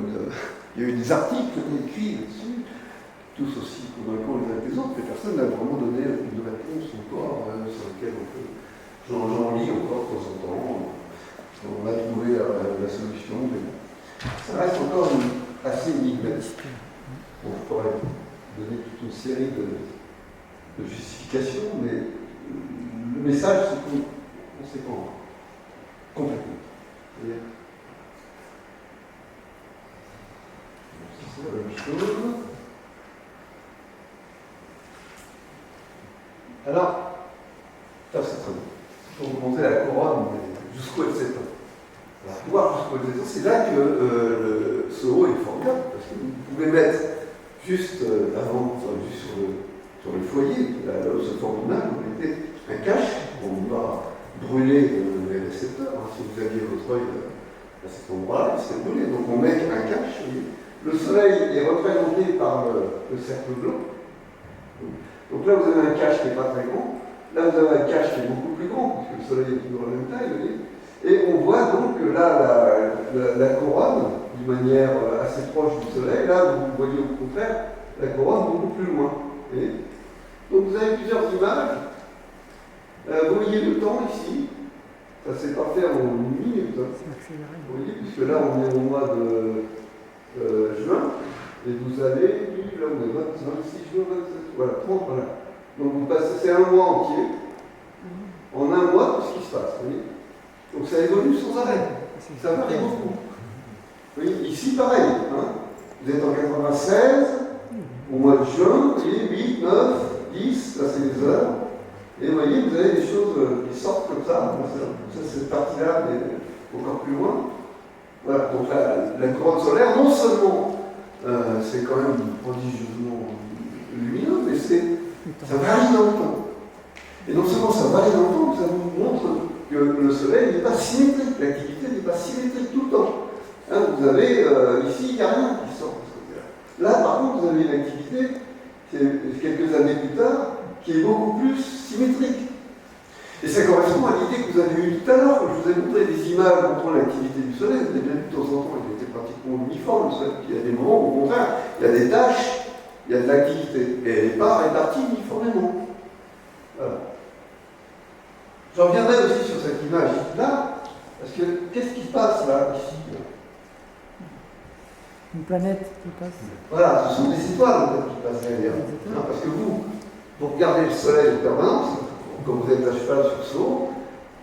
il y a eu des articles écrits là-dessus, tous aussi convaincants les uns que les autres, mais personne n'a vraiment donné une réponse encore sur laquelle j'en lis encore de temps en temps, encore assez énigmatique. Bon, je pourrais donner toute une série de justifications, mais le message, c'est qu'on ne sait pas complètement. C'est-à-dire, c'est la même chose. Alors, ça c'est très bon. Il faut remonter la couronne jusqu'au L7. Voir jusqu'au L7, c'est là que ce haut est formidable, parce que vous pouvez mettre juste avant, enfin, juste sur le foyer, là où se forme l'image, vous mettez un cache pour ne pas brûler les récepteurs. Hein. Si vous aviez votre œil à cet endroit-là, il serait brûlé. Donc on met un cache. Le soleil est représenté par le cercle blanc. Donc là, vous avez un cache qui n'est pas très grand. Là, vous avez un cache qui est beaucoup plus grand, puisque le soleil est toujours à la même taille, vous voyez. Et on voit donc que là, la couronne, d'une manière assez proche du soleil, là, vous voyez au contraire la couronne beaucoup plus loin. Et donc vous avez plusieurs images. Vous voyez le temps ici. Ça s'est pas fait en une minute. Hein. Vous voyez, puisque là, on est au mois de juin. Et vous avez, là, on est 26 jours, 27, voilà, 30, voilà. Donc vous passez, c'est un mois entier. En un mois, tout ce qui se passe, vous voyez. Donc ça évolue sans arrêt. Ça varie beaucoup. Vous voyez, ici, pareil. Hein. Vous êtes en 96, au mois de juin, vous voyez, 8, 9, 10, là c'est les heures. Et vous voyez, vous avez des choses qui sortent comme ça. Ça, cette partie-là, mais encore plus loin. Voilà, donc là, la couronne solaire, non seulement c'est quand même prodigieusement lumineux, mais ça varie dans le temps. Et non seulement ça varie dans le temps, ça vous montre que le soleil n'est pas symétrique, l'activité n'est pas symétrique tout le temps. Hein, vous avez, ici, il n'y a rien qui sort de ce côté-là. Là, par contre, vous avez une activité, quelques années plus tard, qui est beaucoup plus symétrique. Et ça correspond à l'idée que vous avez eue tout à l'heure, quand je vous ai montré des images montrant l'activité du soleil. Vous avez bien vu de temps en temps, il était pratiquement uniforme, le soleil. Il y a des moments où, au contraire, il y a des tâches, il y a de l'activité. Et elle n'est pas répartie uniformément. Voilà. Je reviendrai aussi sur cette image-là, parce que qu'est-ce qui se passe là, ici? Une planète qui passe. Voilà, ce sont des étoiles en fait, qui passent derrière. Hein, parce que vous regardez le soleil en permanence, comme vous êtes à cheval sur ce haut,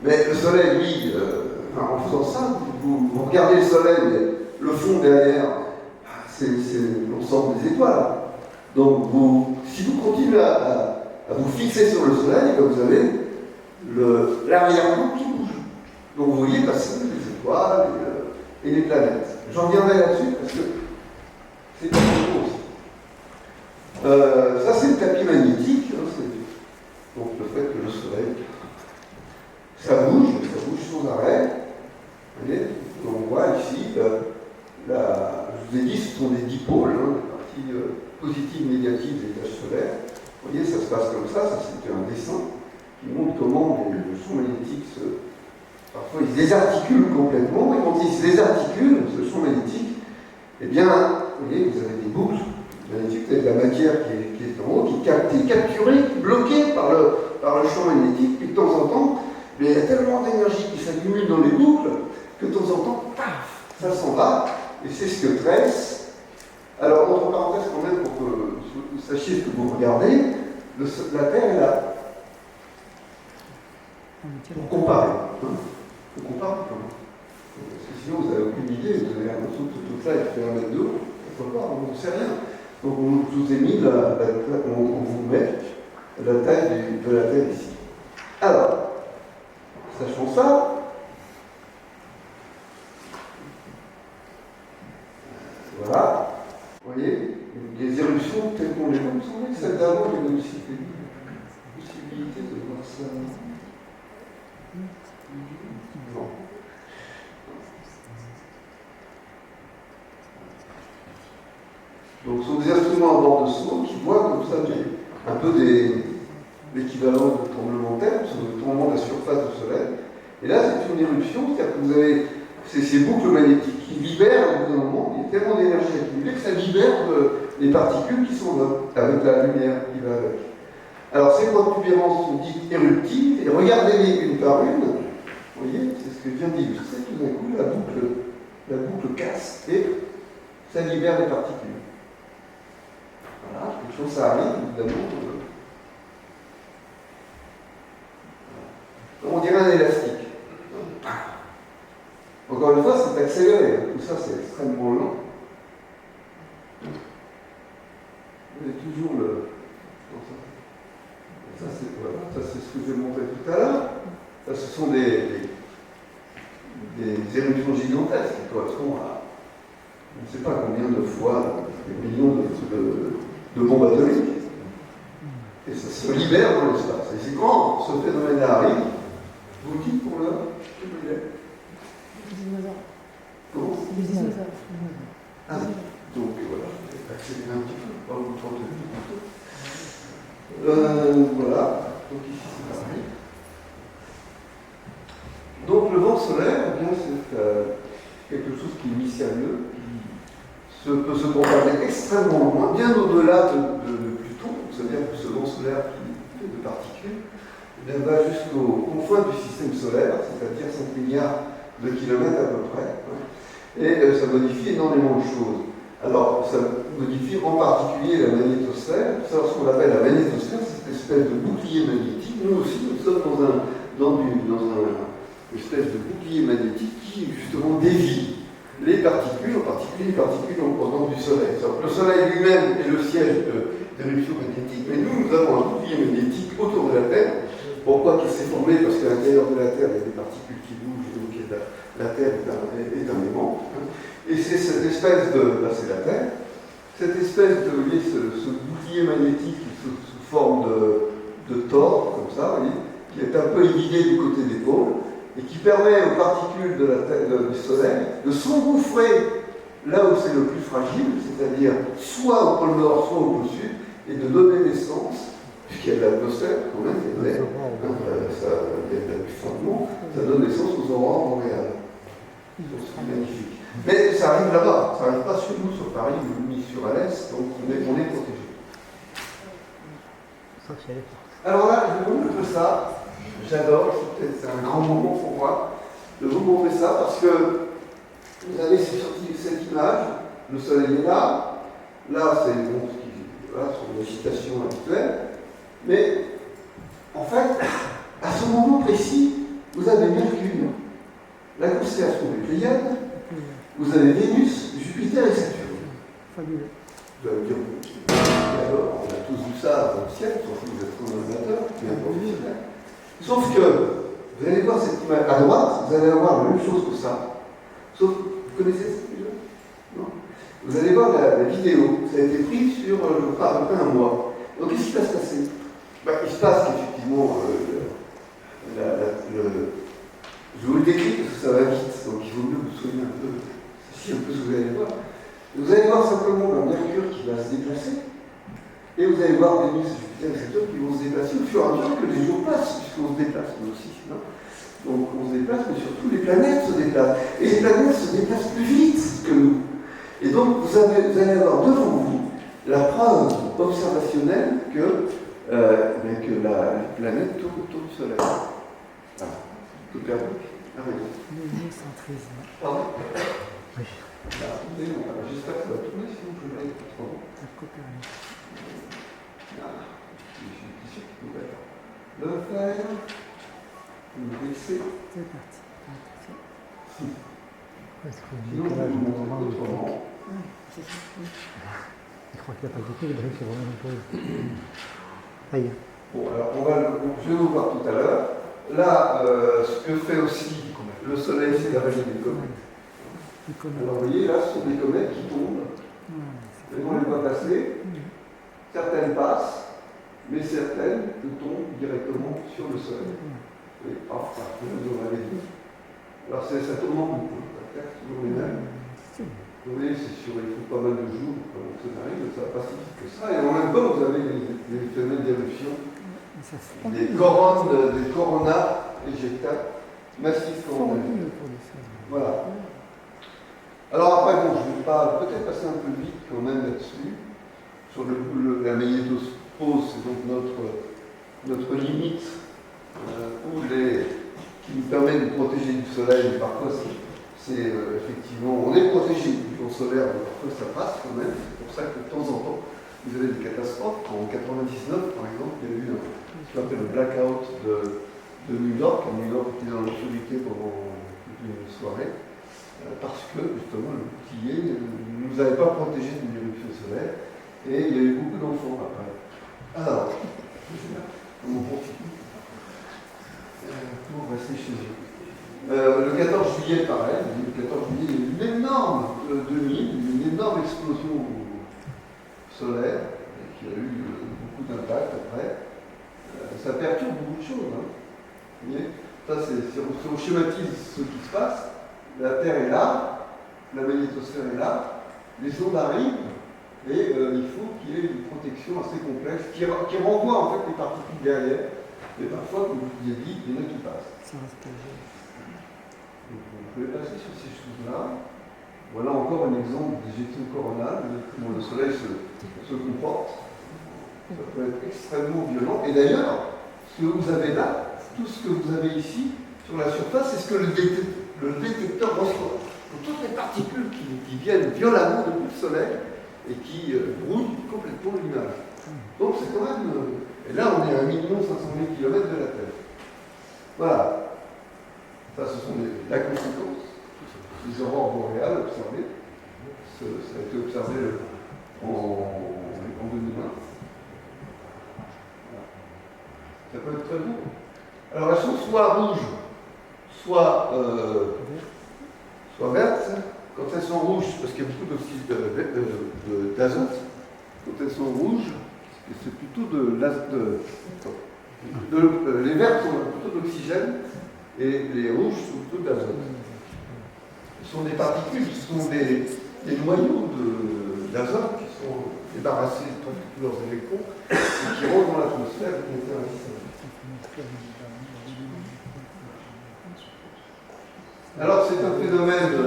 mais le soleil, lui, en faisant ça, vous regardez le soleil, mais le fond derrière, c'est l'ensemble des étoiles. Donc, si vous continuez à vous fixer sur le soleil, comme vous avez l'arrière-plan qui bouge. Donc, vous voyez passer les étoiles et les planètes. J'en reviendrai là-dessus parce que c'est pas chose. Ça, c'est le tapis magnétique. Hein, donc, le fait que le soleil, ça bouge sans arrêt. Vous voyez, on voit ici, je vous ai dit, ce sont des dipôles, hein, des parties positives, négatives des tâches solaires. Vous voyez, ça se passe comme ça c'était un dessin qui montre comment le champ magnétique parfois ils se désarticulent complètement, et quand ils se désarticulent, ce champ magnétique, eh bien, vous voyez, vous avez des boucles magnétiques, vous avez de la matière qui est en haut, qui est capturée, bloquée par le champ magnétique, puis de temps en temps, mais il y a tellement d'énergie qui s'accumule dans les boucles que de temps en temps, paf, ça s'en va, et c'est ce que tresse. Alors, entre parenthèses, quand même, pour que vous sachiez ce que vous regardez, la Terre est là. Pour comparer. Hein. Pour comparer quand même. Parce que sinon, vous n'avez aucune idée, vous avez l'impression que tout ça, il fait 1 mètre de haut. Pourquoi pas, on ne sait rien. Donc, je vous ai mis on vous met la taille de la Terre ici. Alors, sachant ça, voilà, vous voyez, les éruptions telles qu'on les voit, il me semblait que celle d'avant, il y avait aussi une possibilité de voir ça. Non. Donc, ce sont des instruments à bord de seau qui voient comme ça un peu l'équivalent de tremblement de terre, sur le tremblement de la surface du soleil. Et là, c'est une éruption, c'est-à-dire que vous avez ces boucles magnétiques qui libèrent au bout d'un moment, il y a tellement d'énergie accumulée que ça libère les particules qui sont là, avec la lumière qui va avec. Alors, ces protubérances sont dites éruptives, et regardez-les une par une. Vous voyez, c'est ce que je viens d'illustrer, tout d'un coup, la boucle casse et ça libère les particules. Voilà, quelque chose, ça arrive, évidemment. On dirait un élastique. Encore une fois, c'est accéléré. Tout ça, c'est extrêmement lent. Vous avez toujours le... Ça, c'est voilà, ça, c'est ce que je vais montrer tout à l'heure. Ça, ce sont des éruptions gigantesques qui correspondent à on ne sait pas combien de fois, des millions de bombes atomiques. Et ça se libère dans l'espace. Et c'est quand ce phénomène arrive, vous le dites pour le... Comment ? Les dinosaures. Ah, donc voilà, je vais accélérer un petit peu, pas au bout de 30 minutes. Voilà, donc ici c'est pareil. Donc le vent solaire, eh bien, c'est quelque chose qui est mystérieux, qui peut se propager extrêmement loin, bien au-delà de Pluton, c'est-à-dire que ce vent solaire qui fait de particules, eh bien, va jusqu'aux confins du système solaire, c'est-à-dire 5 milliards de kilomètres à peu près. Et ça modifie énormément de choses. Alors, ça modifie en particulier la magnétosphère. Ça, ce qu'on appelle la magnétosphère, c'est cette espèce de bouclier magnétique. Nous aussi, nous sommes dans une espèce de bouclier magnétique qui, justement, dévie les particules, en particulier les particules en provenance du Soleil. Le Soleil lui-même est le siège d'éruptions magnétiques, mais nous avons un bouclier magnétique autour de la Terre. Pourquoi il s'est formé? Parce qu'à l'intérieur de la Terre, il y a des particules qui bougent, donc la Terre est un aimant. Et c'est cette espèce de... Là, c'est la Terre. Cette espèce de... Vous voyez, ce bouclier magnétique sous forme de tore, comme ça, vous voyez, qui est un peu évidé du côté des pôles, et qui permet aux particules de la Terre, du Soleil de s'engouffrer là où c'est le plus fragile, c'est-à-dire soit au pôle Nord, soit au pôle Sud, et de donner naissance, puisqu'il y a de l'atmosphère quand même, il y a de l'air, il y a de l'environnement, ça donne naissance aux aurores boréales. C'est magnifique. Mais ça arrive là-bas, ça n'arrive pas sur nous, sur Paris, ni sur Alès, donc on est protégé. Alors là, je vous montre ça, j'adore, c'est un grand moment pour moi de vous montrer ça, parce que vous avez cette image, le soleil est là, là c'est bon, voilà, son agitation habituelle, mais en fait, à ce moment précis, vous avez Mercure, la constellation des Pléiades, vous avez Vénus, Jupiter et Saturne. Fabuleux. Vous allez me dire, alors, on a tous vu ça dans le ciel, sauf que vous êtes conservateur, bien professionnel. Sauf que, vous allez voir cette image à droite, vous allez avoir la même chose que ça. Sauf, vous connaissez cette image? Non. Vous allez voir la vidéo, ça a été pris sur, je crois, à peu près un mois. Donc, qu'est-ce qui va se passer? Il se passe effectivement, je vous le décris parce que ça va vite, donc il vaut mieux vous souvenir un peu, si un peu ce que vous allez voir. Vous allez voir simplement un Mercure qui va se déplacer, et vous allez voir Vénus, Jupiter et Saturne qui vont se déplacer au fur et à mesure que les jours passent, puisqu'on se déplace nous aussi. Non, donc on se déplace, mais surtout les planètes se déplacent. Et les planètes se déplacent plus vite que nous. Et donc vous allez avoir devant vous la preuve observationnelle que la planète tourne autour du Soleil. Voilà. Tout perdu. Ah oui. L'héliocentrisme. Pardon? Oui. J'espère que ça va tourner, sinon je vais pas trop. La Copernic. Le faire. Le baisser. C'est parti. Sinon, je vais vous montrer autrement. C'est ça. Je crois qu'il n'y a pas de tout, il brille sur vraiment une pause. Aïe. Bon, alors je vais vous voir tout à l'heure. Là, ce que fait aussi le Soleil, c'est d'arracher des comètes. Alors vous voyez, là, ce sont des comètes qui tombent. Et on les voit passer. Certaines passent, mais certaines tombent directement sur le Soleil. Et paf, paf, vous aurez les deux. Alors ça tourne en boucle, la Terre, toujours les mêmes. Vous voyez, c'est sûr, il faut pas mal de jours pour que ça arrive, ça va pas si vite que ça. Et en même temps, vous avez des phénomènes d'éruption, des coronas éjecta, massifs coronaux. Voilà. Alors après, bon, je vais peut-être passer un peu vite quand même là-dessus. Sur la magnétospose, c'est donc notre limite qui nous permet de nous protéger du soleil, mais parfois ça c'est effectivement, on est protégé du vent solaire, mais parfois ça passe quand même. C'est pour ça que de temps en temps, vous avez des catastrophes. En 99, par exemple, il y a eu ce qu'on appelle le blackout de New York. New York était dans l'obscurité pendant toute une soirée, parce que justement le bouclier ne nous avait pas protégé d'une éruption solaire, et il y a eu beaucoup d'enfants après. Alors, comment continue pour rester chez eux. Le 14 juillet, pareil, le 14 juillet, il y a eu une énorme 2000, une énorme explosion solaire, qui a eu beaucoup d'impact après. Ça perturbe beaucoup de choses. Hein. Vous voyez, ça, si on schématise ce qui se passe, la Terre est là, la magnétosphère est là, les ondes arrivent, et il faut qu'il y ait une protection assez complexe qui renvoie en fait les particules derrière. Et parfois, comme je vous ai dit, il y en a qui passent. Donc, on peut passer sur ces choses-là. Voilà encore un exemple d'éjection coronale, comment le Soleil se comporte. Ça peut être extrêmement violent. Et d'ailleurs, ce que vous avez là, tout ce que vous avez ici, sur la surface, c'est ce que le détecteur reçoit. Donc, toutes les particules qui viennent violemment depuis le Soleil et qui brouillent complètement l'image. Donc c'est quand même... et là, on est à 1 500 000 km de la Terre. Voilà. Ça, ce sont la conséquence des aurores boréales observées. Ça a été observé en 2020. Voilà. Ça peut être très beau. Alors, elles sont soit rouges, soit vertes. Quand elles sont rouges, parce qu'il y a beaucoup d'oxyde d'azote, quand elles sont rouges, c'est plutôt les verts sont plutôt d'oxygène et les rouges sont plutôt d'azote. Ce sont des particules qui sont des noyaux d'azote qui sont débarrassés de tous leurs électrons et qui rentrent dans l'atmosphère et qui interagissent. Alors c'est un phénomène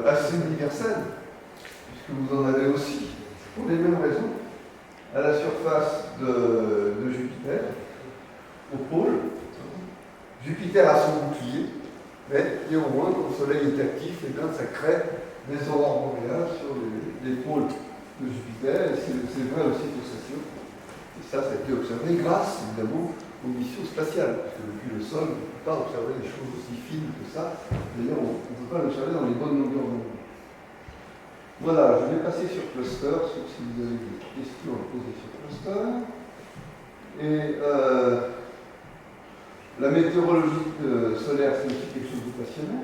assez universel, puisque vous en avez aussi, pour les mêmes raisons, à la surface de Jupiter, au pôle. Jupiter a son bouclier, mais néanmoins, quand le Soleil est actif, et bien, ça crée des aurores boréales sur les pôles de Jupiter, et c'est vrai aussi pour Saturne. Et ça a été observé grâce, évidemment, aux missions spatiales, parce que depuis le sol, on ne peut pas observer des choses aussi fines que ça. D'ailleurs, on ne peut pas l'observer dans les bonnes longueurs d'onde. Voilà, je vais passer sur Cluster, sauf si vous avez des questions à poser sur Cluster. Et la météorologie solaire, c'est aussi quelque chose de passionnant,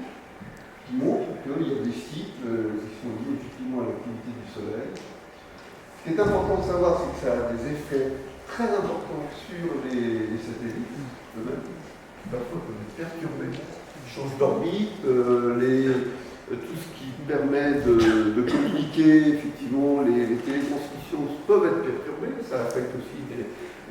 qui montre qu'il y a des cycles qui sont liés effectivement à l'activité du Soleil. Ce qui est important de savoir, c'est que ça a des effets très importants sur les satellites, eux-mêmes, qui parfois peuvent être perturbés. Ils changent d'orbite, tout ce qui permet de communiquer, effectivement, les télétransmissions peuvent être perturbées, ça affecte aussi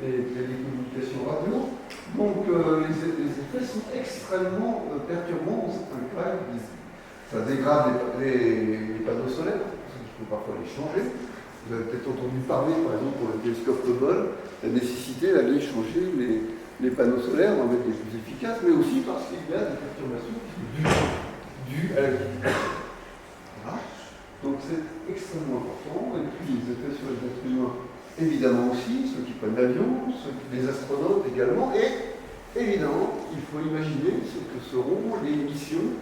les communications radio. Donc les effets sont extrêmement perturbants dans certains cas. Ça dégrade les panneaux solaires, parce qu'il faut parfois les changer. Vous avez peut-être entendu parler, par exemple, pour le télescope Hubble, la nécessité d'aller changer les panneaux solaires, d'en mettre des plus efficaces, mais aussi parce qu'il y a des perturbations qui sont dues à l'activité. Voilà. Donc c'est extrêmement important. Et puis les effets sur les êtres humains, évidemment aussi, ceux qui prennent l'avion, les astronautes également, et évidemment, il faut imaginer ce que seront les missions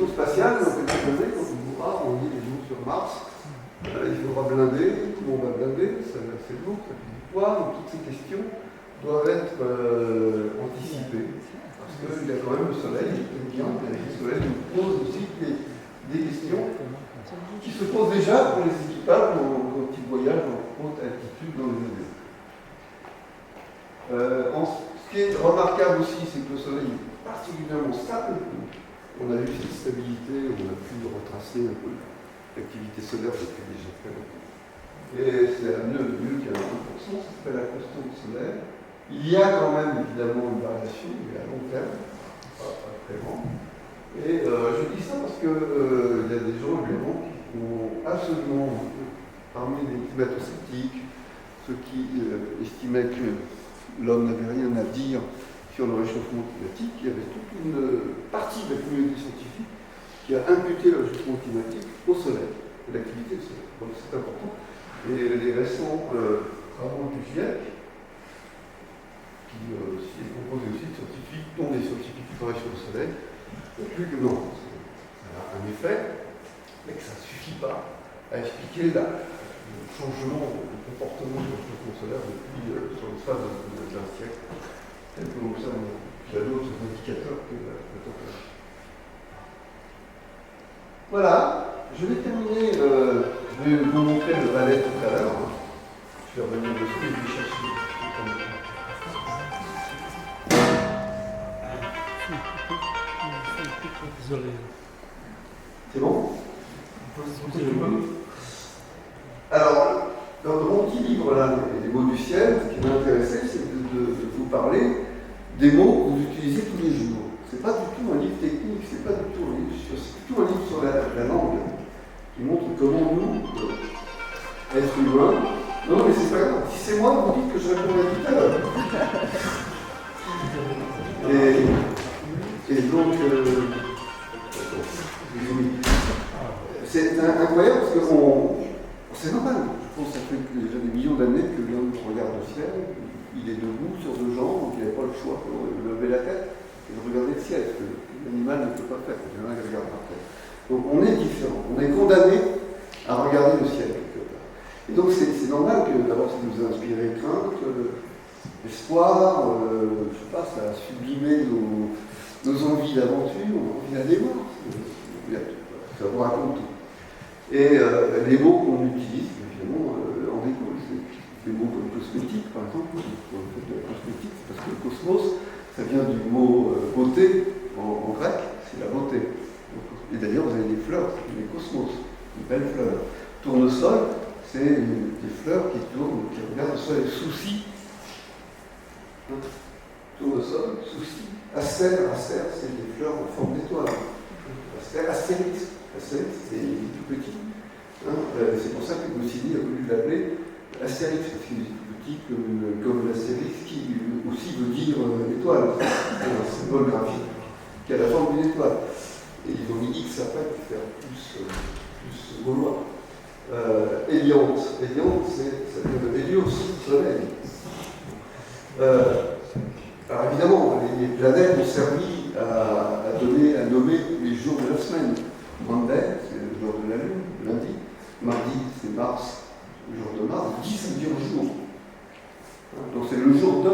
spatiales dans quelques années, quand on pourra envoyer des gens sur Mars. Il faudra blinder, comment on va blinder, c'est lourd, ça fait du poids, donc toutes ces questions doivent être anticipées. Parce qu'il y a quand même le Soleil, le Soleil nous pose aussi des questions qui se posent déjà pour les équipages quand ils voyagent en haute altitude dans les avions. Ce qui est remarquable aussi, c'est que le Soleil est particulièrement stable. On a vu cette stabilité, on a pu retracer un peu l'activité solaire depuis déjà très longtemps. Et c'est à mieux qu'à 1%, ça s'appelle la constante solaire. Il y a quand même évidemment une variation, mais à long terme, pas très grande. Et je dis ça parce qu'il y a des gens évidemment qui ont absolument, parmi les climato-sceptiques, ceux qui estimaient que l'homme n'avait rien à dire sur le réchauffement climatique, il y avait toute une partie de la communauté scientifique qui qui a imputé l'ajustement climatique au Soleil, à l'activité du Soleil. Donc c'est important. Et les récents travaux du GIEC, qui est composé aussi de scientifiques, dont des scientifiques qui travaillent sur le Soleil, concluent que non, ça a un effet, mais que ça ne suffit pas à expliquer le changement de comportement du réchauffement solaire depuis sur l'espace d'un siècle, tel que l'on observe. Il y a d'autres indicateurs que la température. Voilà, je vais terminer, je vais vous montrer le valet tout à l'heure. Je vais revenir dessus et je vais chercher. C'est bon? Alors, dans mon petit livre là, les mots du ciel, ce qui m'a intéressé, c'est de vous parler des mots que vous utilisez tous les jours. C'est pas du tout un livre technique, c'est pas du tout un livre c'est plutôt un livre sur la langue, qui montre comment nous, êtres humains, non mais c'est pas grave, si c'est moi, vous dites que je répondais tout à l'heure. Et donc, c'est incroyable parce que c'est normal. Je pense que ça fait déjà des millions d'années que l'homme regarde le ciel, il est debout sur deux jambes, donc il n'avait pas le choix de lever la tête et de regarder le ciel, ce que l'animal ne peut pas faire, il regarde par terre. Donc on est différent, on est condamné à regarder le ciel quelque part. Et donc c'est normal que d'abord ça nous a inspiré crainte, l'espoir, je sais pas, ça a sublimé nos envies d'aventure, nos envies d'aller voir. Ça vous raconte tout. Et les mots qu'on utilise, évidemment, en découlent. Des mots comme cosmétique, par exemple, pour le fait de la cosmétique, c'est parce que le cosmos, ça vient du mot beauté en grec, c'est la beauté. Et d'ailleurs, vous avez des fleurs, c'est des cosmos, des belles fleurs. Tournesol, c'est des fleurs qui tournent, qui regardent le soleil. Souci, tournesol, souci. Astère, c'est des fleurs en forme d'étoile. Astérix, c'est tout petit. C'est pour ça que Goscinny a voulu l'appeler Astérix, parce qu'il est tout petit comme l'Astérix, qui aussi veut dire étoile. C'est un symbole graphique qui a la forme d'une étoile. Et ils ont mis X après pour faire plus gaulois. Héliante, ça vient de Hélios, soleil. Alors évidemment, les planètes ont servi à nommer les jours de la semaine. Monday, c'est le jour de la Lune, lundi. Mardi, c'est Mars, le jour de Mars. 10, ça veut dire jour. Donc c'est le jour de.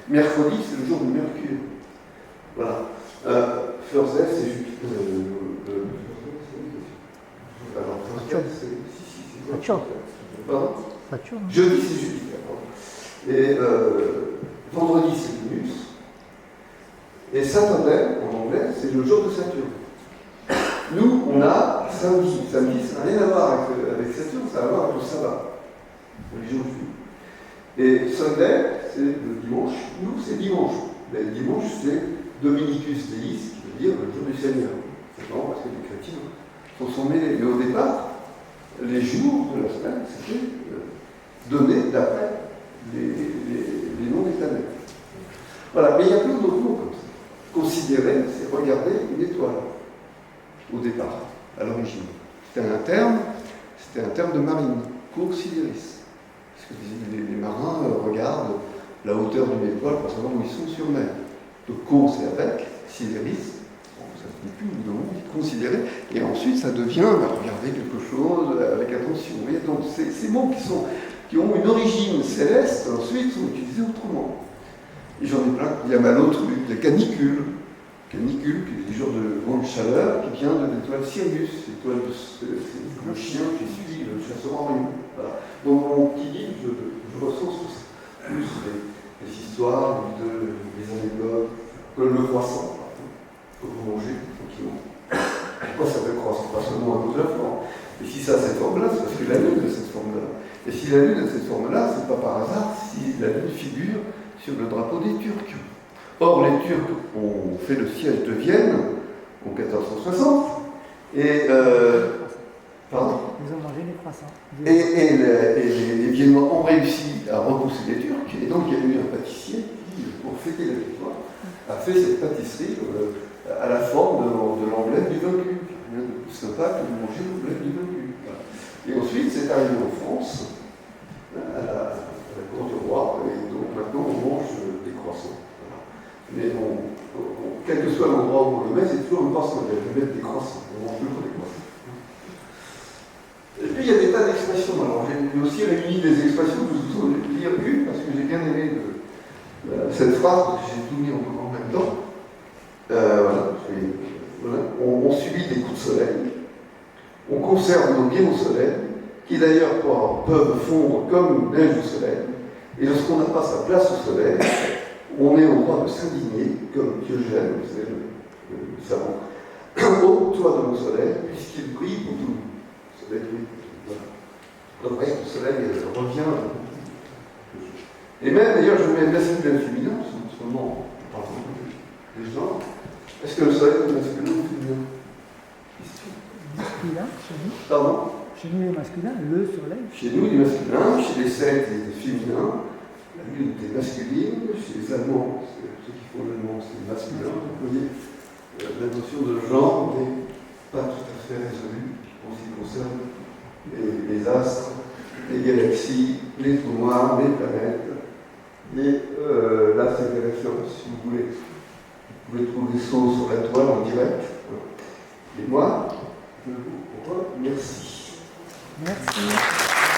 Mercredi, c'est le jour de Mercure. Voilà. Thursday, c'est Jupiter. Alors, Thursday, c'est Saturne. Pardon ? Saturne. Jeudi, c'est Jupiter. Et vendredi, c'est Vénus. Et Saturday, en anglais, c'est le jour de Saturne. Nous, on a samedi. Samedi, ça n'a rien à voir avec Saturne, ça a à voir avec le sabbat, religion juive. Et Sunday, c'est le dimanche. Nous, c'est dimanche. Mais le dimanche, c'est Dominicus Deis, qui veut dire le jour du Seigneur. C'est marrant parce que les chrétiens sont mêlés. Mais au départ, les jours de la semaine, c'était donné d'après les noms des planètes. Voilà, mais il y a plein d'autres mots comme ça. Considérer, c'est regarder une étoile. Au départ, à l'origine. C'était un terme de marine, cours sideris. Parce que les marins regardent la hauteur d'une étoile pour savoir où ils sont sur mer. Donc cours, c'est avec, sideris, ça ne dit plus, au bout d'un moment, on dit considérer, et ensuite ça devient regarder quelque chose avec attention. Vous voyez, donc ces mots qui ont une origine céleste, ensuite sont utilisés autrement. Et j'en ai plein. Il y a mal autre truc, la canicule. Canicule, qui est des jours de grande chaleur, qui vient de l'étoile Sirius, l'étoile c'est le chien qui suit le chasseur en rime. Voilà. Dans mon petit livre, je recense tout ça. Plus les histoires, les anecdotes, comme le croissant, que vous mangez tranquillement. Pourquoi ça fait croissant? Pas seulement à cause de la forme. Et si ça a cette forme-là, c'est parce que la Lune a cette forme-là. Et si la Lune a cette forme-là, c'est pas par hasard si la Lune figure sur le drapeau des Turcs. Or, les Turcs ont fait le siège de Vienne en 1460, et pardon. Ils ont mangé les croissants. Et les Viennois ont réussi à repousser les Turcs, et donc il y a eu un pâtissier qui, pour fêter la victoire, a fait cette pâtisserie à la forme de l'emblème du vaincu. pas que vous mangez le blé du menu. Voilà. Et ensuite, c'est arrivé en France, à la cour du roi, et donc maintenant on mange des croissants. Voilà. Mais quel que soit l'endroit où on le met, c'est toujours une croissant. On va mettre des croissants, on mange toujours des croissants. Et puis il y a des tas d'expressions. Alors j'ai aussi réuni des expressions, je vous en lire une, parce que j'ai bien aimé cette phrase, parce que j'ai tout mis en même temps. Voilà. On subit des coups de soleil, on conserve nos biens au soleil, qui d'ailleurs peuvent fondre comme neige au soleil, et lorsqu'on n'a pas sa place au soleil, on est au droit de s'indigner, comme Diogène, vous savez, le savant, au toit de mon soleil, puisqu'il brille pour tout le monde. Le soleil brille pour tout le monde. Donc, vous voyez, le soleil revient. Et même, d'ailleurs, je mets masculin féminin, parce qu'en ce moment, on parle beaucoup des genres. Est-ce que le soleil est masculin ou féminin? Masculin, chez nous. Pardon? Chez nous, il est masculin, le soleil. Chez nous, il est masculin, chez les Celtes, il est féminin, la lune était masculine, chez les Allemands, ceux qui font l'allemand, c'est masculin. Donc, vous voyez, la notion de genre n'est pas tout à fait résolue en ce qui concerne les astres, les galaxies, les trous noirs, les planètes. Et là, c'est des références, si vous voulez. Vous pouvez trouver des sauts sur la toile en direct. Et moi, je vous remercie. Merci.